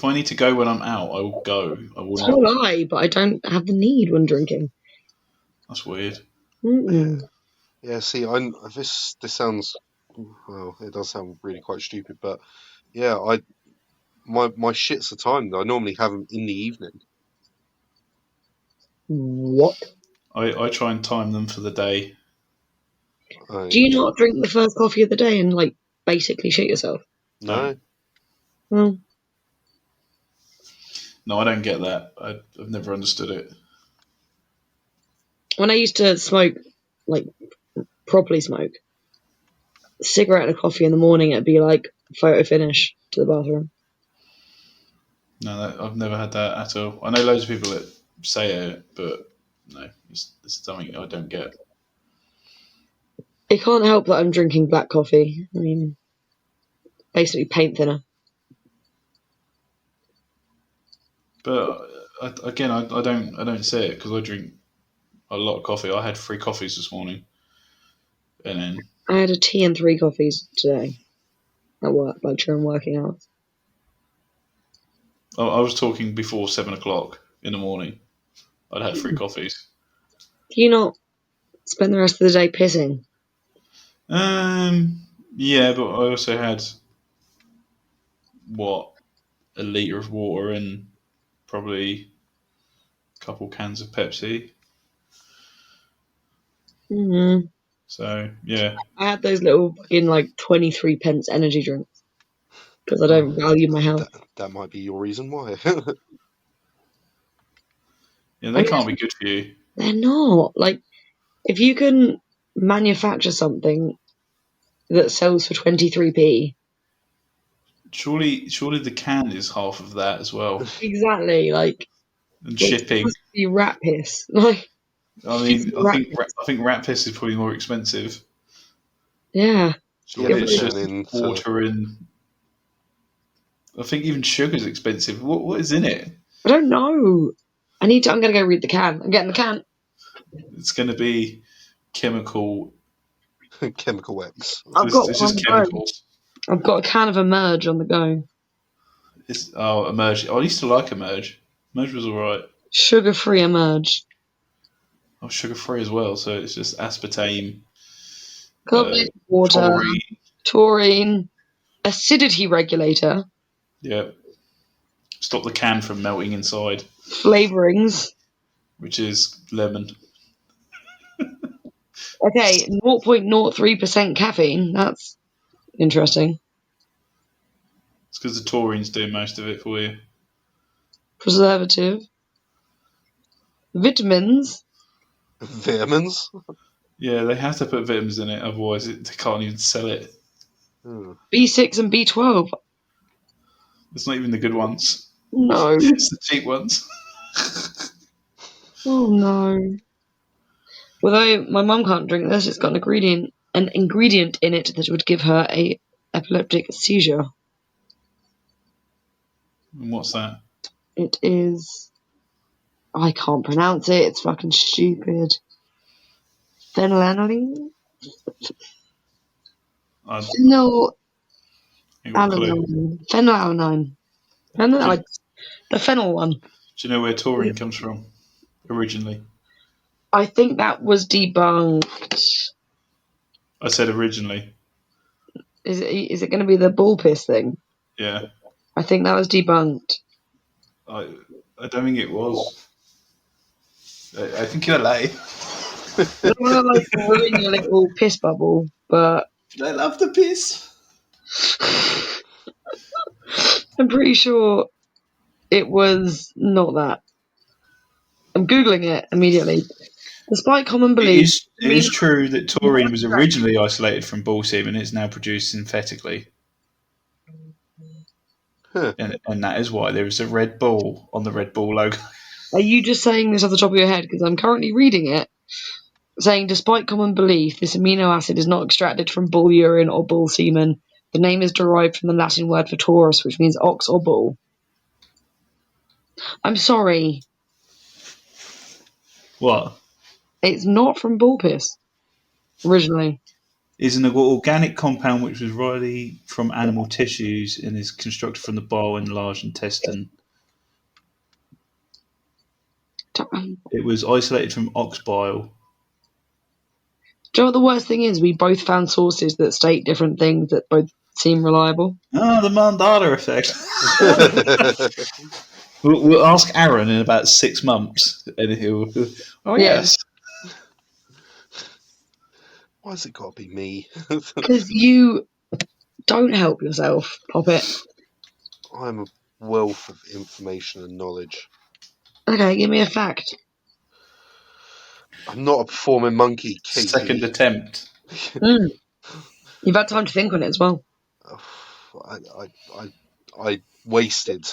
Speaker 3: I need to go when I'm out, I will go. I will
Speaker 2: So
Speaker 3: not.
Speaker 2: will I, but I don't have the need when drinking.
Speaker 3: That's weird.
Speaker 1: yeah,
Speaker 2: Mm-mm.
Speaker 1: yeah. See, this sounds well. It does sound really quite stupid, but yeah, my shits are timed. I normally have them in the evening.
Speaker 2: What?
Speaker 3: I try and time them for the day.
Speaker 2: Do you
Speaker 1: I
Speaker 2: not drink the first coffee of the day and like basically shit yourself?
Speaker 3: No,
Speaker 1: no,
Speaker 2: Well,
Speaker 3: no, I don't get that. I've never understood it.
Speaker 2: when I used to smoke, like properly smoke, a cigarette and a coffee in the morning, it'd be like photo finish to the bathroom.
Speaker 3: No, I've never had that at all. I know loads of people that say it, but no, it's something I don't get.
Speaker 2: It can't help that I'm drinking black coffee. I mean, basically paint thinner.
Speaker 3: But again, I don't say it because I drink a lot of coffee. I had 3 coffees this morning, and then
Speaker 2: I had a tea and 3 coffees today at work, like during working hours.
Speaker 3: I was talking before 7 o'clock in the morning. I'd had 3 coffees.
Speaker 2: Do you not spend the rest of the day pissing?
Speaker 3: Um, yeah, but I also had what, a liter of water and probably a couple cans of Pepsi.
Speaker 2: Mm-hmm.
Speaker 3: So yeah,
Speaker 2: I had those little fucking like 23 pence energy drinks because I
Speaker 1: oh,
Speaker 2: don't value my health.
Speaker 1: that might be your reason why.
Speaker 3: yeah,
Speaker 2: I
Speaker 3: they
Speaker 2: mean,
Speaker 3: can't be good for you.
Speaker 2: they're not. Like, if you can manufacture something that sells for 23p,
Speaker 3: Surely the can is half of that as well,
Speaker 2: exactly, like,
Speaker 3: and
Speaker 2: it
Speaker 3: shipping.
Speaker 2: must be rat piss. Like,
Speaker 3: I mean,
Speaker 2: physical rat piss.
Speaker 3: I think rat piss is probably more expensive.
Speaker 2: Yeah.
Speaker 1: Yeah,
Speaker 3: Surely
Speaker 2: It
Speaker 1: but
Speaker 3: it's
Speaker 2: really,
Speaker 1: then
Speaker 3: just
Speaker 1: into
Speaker 3: water and I think even sugar's expensive. What is in it?
Speaker 2: I don't know. I'm going to go read the can. I'm getting the can.
Speaker 3: It's going to be chemical.
Speaker 1: Chemical X.
Speaker 2: I've got
Speaker 3: It's
Speaker 2: one on
Speaker 3: just
Speaker 2: the go.
Speaker 3: chemicals.
Speaker 2: I've got a can of Emerge on the go.
Speaker 3: Emerge. I used to like Emerge. Emerge was alright.
Speaker 2: Sugar-free Emerge.
Speaker 3: Oh, sugar free as well, so it's just aspartame,
Speaker 2: Carbonated water, taurine, acidity regulator,
Speaker 3: yeah. Stop the can from melting inside,
Speaker 2: flavorings.
Speaker 3: which is lemon.
Speaker 2: Okay, 0.03% caffeine. That's interesting.
Speaker 3: It's because the taurine's doing most of it for you.
Speaker 2: Preservative. Vitamins.
Speaker 1: Vitamins.
Speaker 3: Yeah, they have to put vitamins in it, otherwise they can't even sell it.
Speaker 2: B6 and B12.
Speaker 3: It's not even the good ones.
Speaker 2: No.
Speaker 3: It's the cheap ones.
Speaker 2: Oh no. Although my mum can't drink this, it's got an ingredient in it that would give her a epileptic seizure.
Speaker 3: And what's that?
Speaker 2: It is. I can't pronounce it. It's fucking stupid. Phenylalanine.
Speaker 3: I ain't got a clue.
Speaker 2: Phenylalanine.
Speaker 3: Do,
Speaker 2: The phenyl one.
Speaker 3: do you know where taurine comes from originally?
Speaker 2: I think that was debunked.
Speaker 3: I said originally.
Speaker 2: Is it going to be the bull piss thing?
Speaker 3: Yeah.
Speaker 2: I think that was debunked.
Speaker 3: I don't think it was. I think you're late.
Speaker 2: I don't want to like ruin your little piss bubble, but
Speaker 3: I love the piss.
Speaker 2: I'm pretty sure it was not that. I'm googling it immediately. Despite common belief,
Speaker 3: It is true that taurine was originally isolated from bull semen and it's now produced synthetically.
Speaker 1: Huh.
Speaker 3: And that is why there is a Red Bull on the Red Bull logo.
Speaker 2: Are you just saying this off the top of your head? Because I'm currently reading it, saying despite common belief, this amino acid is not extracted from bull urine or bull semen. The name is derived from the Latin word for taurus, which means ox or bull. I'm sorry.
Speaker 3: What?
Speaker 2: It's not from bull piss, originally.
Speaker 3: Is an organic compound which was really from animal tissues and is constructed from the bile and large intestine. It was isolated from ox bile.
Speaker 2: Do you know what the worst thing is? We both found sources that state different things that both seem reliable.
Speaker 3: Ah, the mandala effect. We'll ask Aaron in about 6 months, and he'll. Oh
Speaker 2: Yeah.
Speaker 3: yes.
Speaker 1: Why has it got to be me?
Speaker 2: Because you don't help yourself, Poppet.
Speaker 1: I'm a wealth of information and knowledge.
Speaker 2: Okay, give me a fact.
Speaker 1: I'm not a performing monkey, Katie.
Speaker 3: Second attempt.
Speaker 2: You've had time to think on it as well.
Speaker 1: I wasted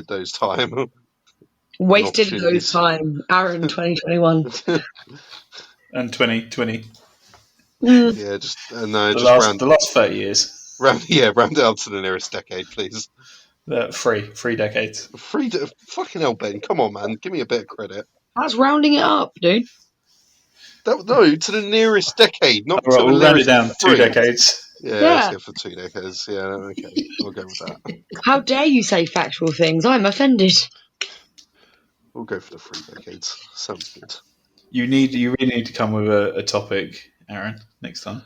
Speaker 1: those time.
Speaker 2: Wasted those time. Aaron 2021.
Speaker 3: And 2020.
Speaker 1: Yeah, just no,
Speaker 3: The last 30 years.
Speaker 1: round it up to the nearest decade, please.
Speaker 3: 3 decades.
Speaker 1: Fucking hell, Ben. Come on, man. Give me a bit of credit.
Speaker 2: That's rounding it up, dude.
Speaker 1: No, to the nearest decade, not
Speaker 3: All right,
Speaker 1: to the
Speaker 3: we'll round it
Speaker 1: nearest
Speaker 3: down
Speaker 1: 3.
Speaker 3: 2 decades.
Speaker 1: Yeah, let's go for 2 decades. Yeah, okay, we'll go with that.
Speaker 2: How dare you say factual things? I'm offended.
Speaker 1: We'll go for the 3 decades. Sounds good.
Speaker 3: You really need to come with a topic, Aaron, next time.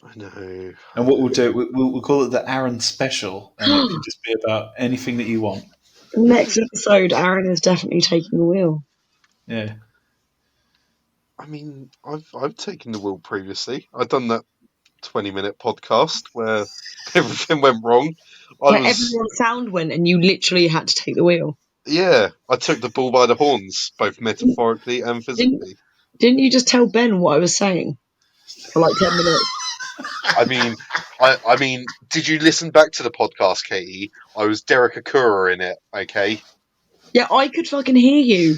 Speaker 1: I know.
Speaker 3: And what we'll do, we'll call it the Aaron Special, and it can just be about anything that you want.
Speaker 2: Next episode, Aaron is definitely taking the wheel.
Speaker 3: Yeah.
Speaker 1: I mean, I've taken the wheel previously. I've done that 20-minute podcast where everything went wrong.
Speaker 2: Everyone's sound went and you literally had to take the wheel.
Speaker 1: Yeah, I took the bull by the horns, both metaphorically and physically.
Speaker 2: Didn't you just tell Ben what I was saying for like 10 minutes?
Speaker 1: I mean, did you listen back to the podcast, Katie? I was Derek Akura in it, okay?
Speaker 2: Yeah, I could fucking hear you.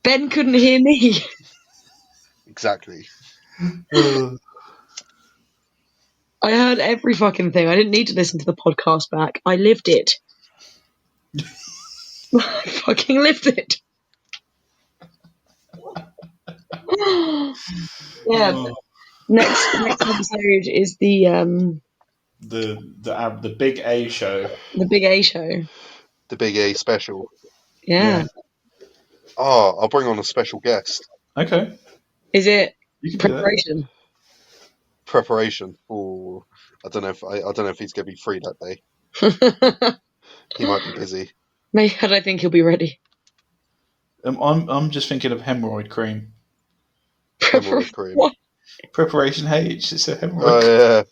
Speaker 2: Ben couldn't hear me.
Speaker 1: Exactly.
Speaker 2: I heard every fucking thing. I didn't need to listen to the podcast back. I lived it. I fucking lived it. Yeah.
Speaker 3: Oh,
Speaker 2: Next episode is
Speaker 3: the big A show.
Speaker 2: the big A show.
Speaker 1: The Big A special.
Speaker 2: Yeah.
Speaker 1: Oh, I'll bring on a special guest.
Speaker 3: Okay.
Speaker 2: Is it
Speaker 3: You can do that.
Speaker 2: preparation?
Speaker 1: Preparation. Oh, I don't know if he's gonna be free that day. He might be busy.
Speaker 2: Maybe I don't think he'll be ready.
Speaker 3: I'm just thinking of hemorrhoid cream.
Speaker 1: Hemorrhoid cream.
Speaker 2: What?
Speaker 3: Preparation H. It's a hemorrhoid.
Speaker 1: Oh yeah.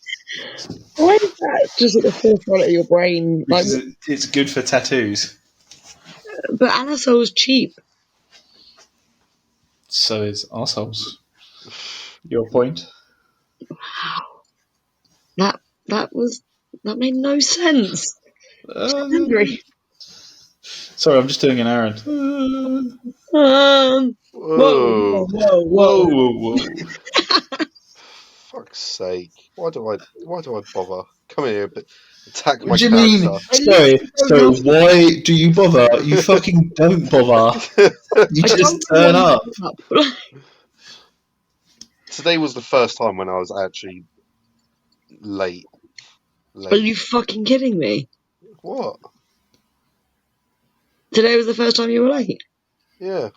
Speaker 2: Why is that just at the forefront of your brain? Like,
Speaker 3: Because it's good for tattoos.
Speaker 2: but Anasol's cheap.
Speaker 3: So is arseholes. Your point?
Speaker 2: That made no sense. Angry.
Speaker 3: Sorry, I'm just doing an errand.
Speaker 2: Whoa,
Speaker 1: Whoa.
Speaker 3: Whoa.
Speaker 1: Fuck's sake. Why do I bother? Come here, but attack my
Speaker 3: What do you
Speaker 1: character.
Speaker 3: mean? So why do you bother? You fucking don't bother. You just turn up.
Speaker 1: Today was the first time when I was actually late.
Speaker 2: Are you fucking kidding me?
Speaker 1: What?
Speaker 2: Today was the first time you were late?
Speaker 1: Yeah.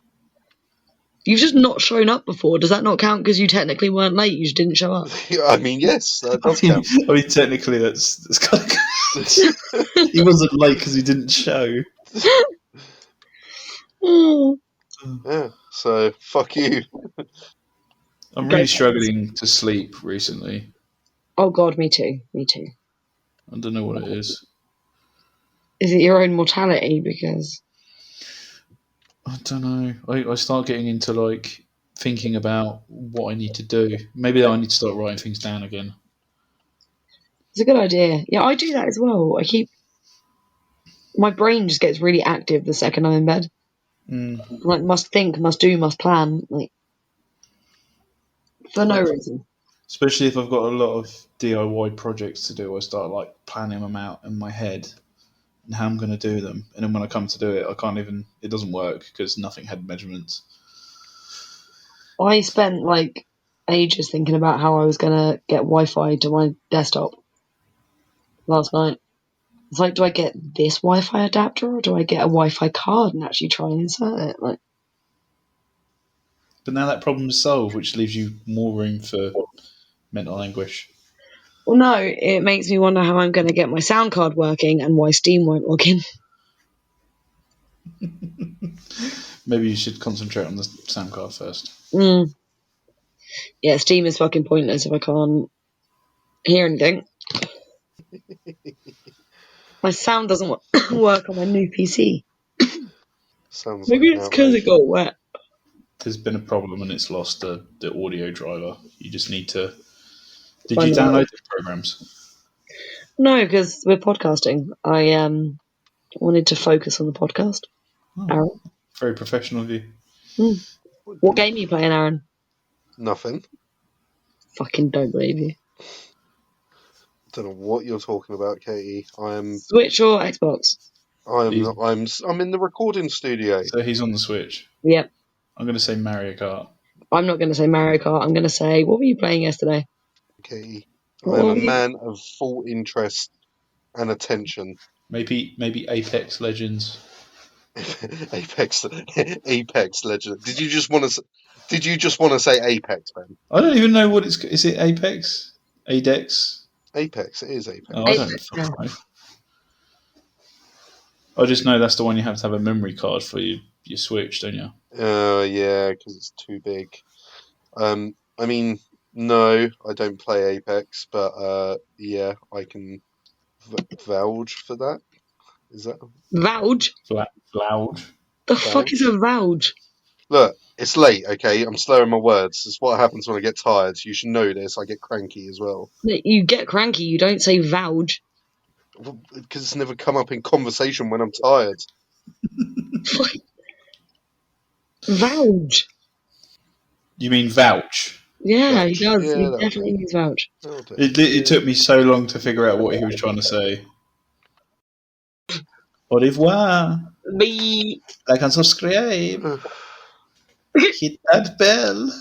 Speaker 2: You've just not shown up before. Does that not count because you technically weren't late? You just didn't show up.
Speaker 1: I mean, yes, that does count.
Speaker 3: I mean, technically, that's kind of good. He wasn't late because he didn't show.
Speaker 1: Yeah, so fuck you.
Speaker 3: I'm really struggling to sleep recently.
Speaker 2: Oh god, me too.
Speaker 3: I don't know what it is.
Speaker 2: Is it your own mortality? Because
Speaker 3: I don't know. I start getting into like thinking about what I need to do. Maybe I need to start writing things down again.
Speaker 2: it's a good idea. Yeah, I do that as well. My brain just gets really active the second I'm in bed. Like, must think, must do, must plan. Like, for no reason.
Speaker 3: Especially if I've got a lot of DIY projects to do, I start like planning them out in my head and how I'm going to do them. And then when I come to do it, it doesn't work because nothing had measurements.
Speaker 2: I spent like ages thinking about how I was going to get Wi-Fi to my desktop last night. It's like, do I get this Wi-Fi adapter or do I get a Wi-Fi card and actually try and insert it? Like,
Speaker 3: but now that problem is solved, which leaves you more room for mental anguish.
Speaker 2: well, no, it makes me wonder how I'm going to get my sound card working and why Steam won't log in.
Speaker 3: Maybe you should concentrate on the sound card first.
Speaker 2: Yeah, Steam is fucking pointless if I can't hear anything. My sound doesn't work on my new PC.
Speaker 1: Sounds
Speaker 2: Maybe
Speaker 1: like
Speaker 2: it's because it got wet.
Speaker 3: There's been a problem and it's lost the audio driver. You just need to... Did you download the programs?
Speaker 2: No, because we're podcasting. I wanted to focus on the podcast. Aaron?
Speaker 3: Very professional of you.
Speaker 2: What game are you playing, Aaron?
Speaker 1: Nothing.
Speaker 2: Fucking don't believe you.
Speaker 1: Don't know what you're talking about, Katie.
Speaker 2: Switch or Xbox?
Speaker 1: I'm in the recording studio.
Speaker 3: So he's on the Switch.
Speaker 2: Yep.
Speaker 3: I'm going to say Mario Kart.
Speaker 2: I'm not going to say Mario Kart. I'm going to say, what were you playing yesterday?
Speaker 1: Katie, I am a man of full interest and attention.
Speaker 3: Maybe Apex Legends.
Speaker 1: Apex Legends. Did you just want to say Apex, Ben?
Speaker 3: I don't even know what it's... Is it Apex? Adex?
Speaker 1: Apex. It is Apex.
Speaker 3: Oh, I don't fucking know. I just know that's the one you have to have a memory card for your Switch, don't you?
Speaker 1: Yeah, because it's too big. I mean, no, I don't play Apex, but yeah, I can vouch for that. Is that
Speaker 2: Vouch?
Speaker 3: Vouch.
Speaker 2: The fuck is a vouch?
Speaker 1: Look, it's late, okay? I'm slurring my words. It's what happens when I get tired. You should know this. I get cranky as well.
Speaker 2: You get cranky, you don't say vouch.
Speaker 1: Well, because it's never come up in conversation when I'm tired.
Speaker 2: Vouch.
Speaker 3: You mean vouch?
Speaker 2: Yeah, he does.
Speaker 1: Yeah,
Speaker 2: he definitely means vouch.
Speaker 3: It took me so long to figure out what he was trying to say. Au revoir.
Speaker 2: Bye.
Speaker 3: Like and subscribe. Hit that bell.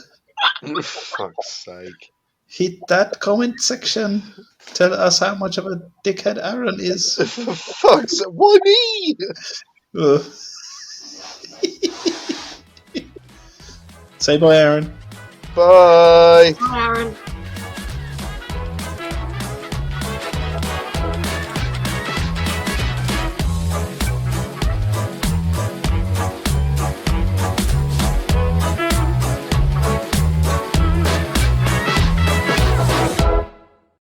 Speaker 1: Fuck's sake.
Speaker 3: Hit that comment section. Tell us how much of a dickhead Aaron is.
Speaker 1: For fuck's sake. Why me?
Speaker 3: Ugh. Say bye, Aaron.
Speaker 1: Bye.
Speaker 2: Bye, Aaron.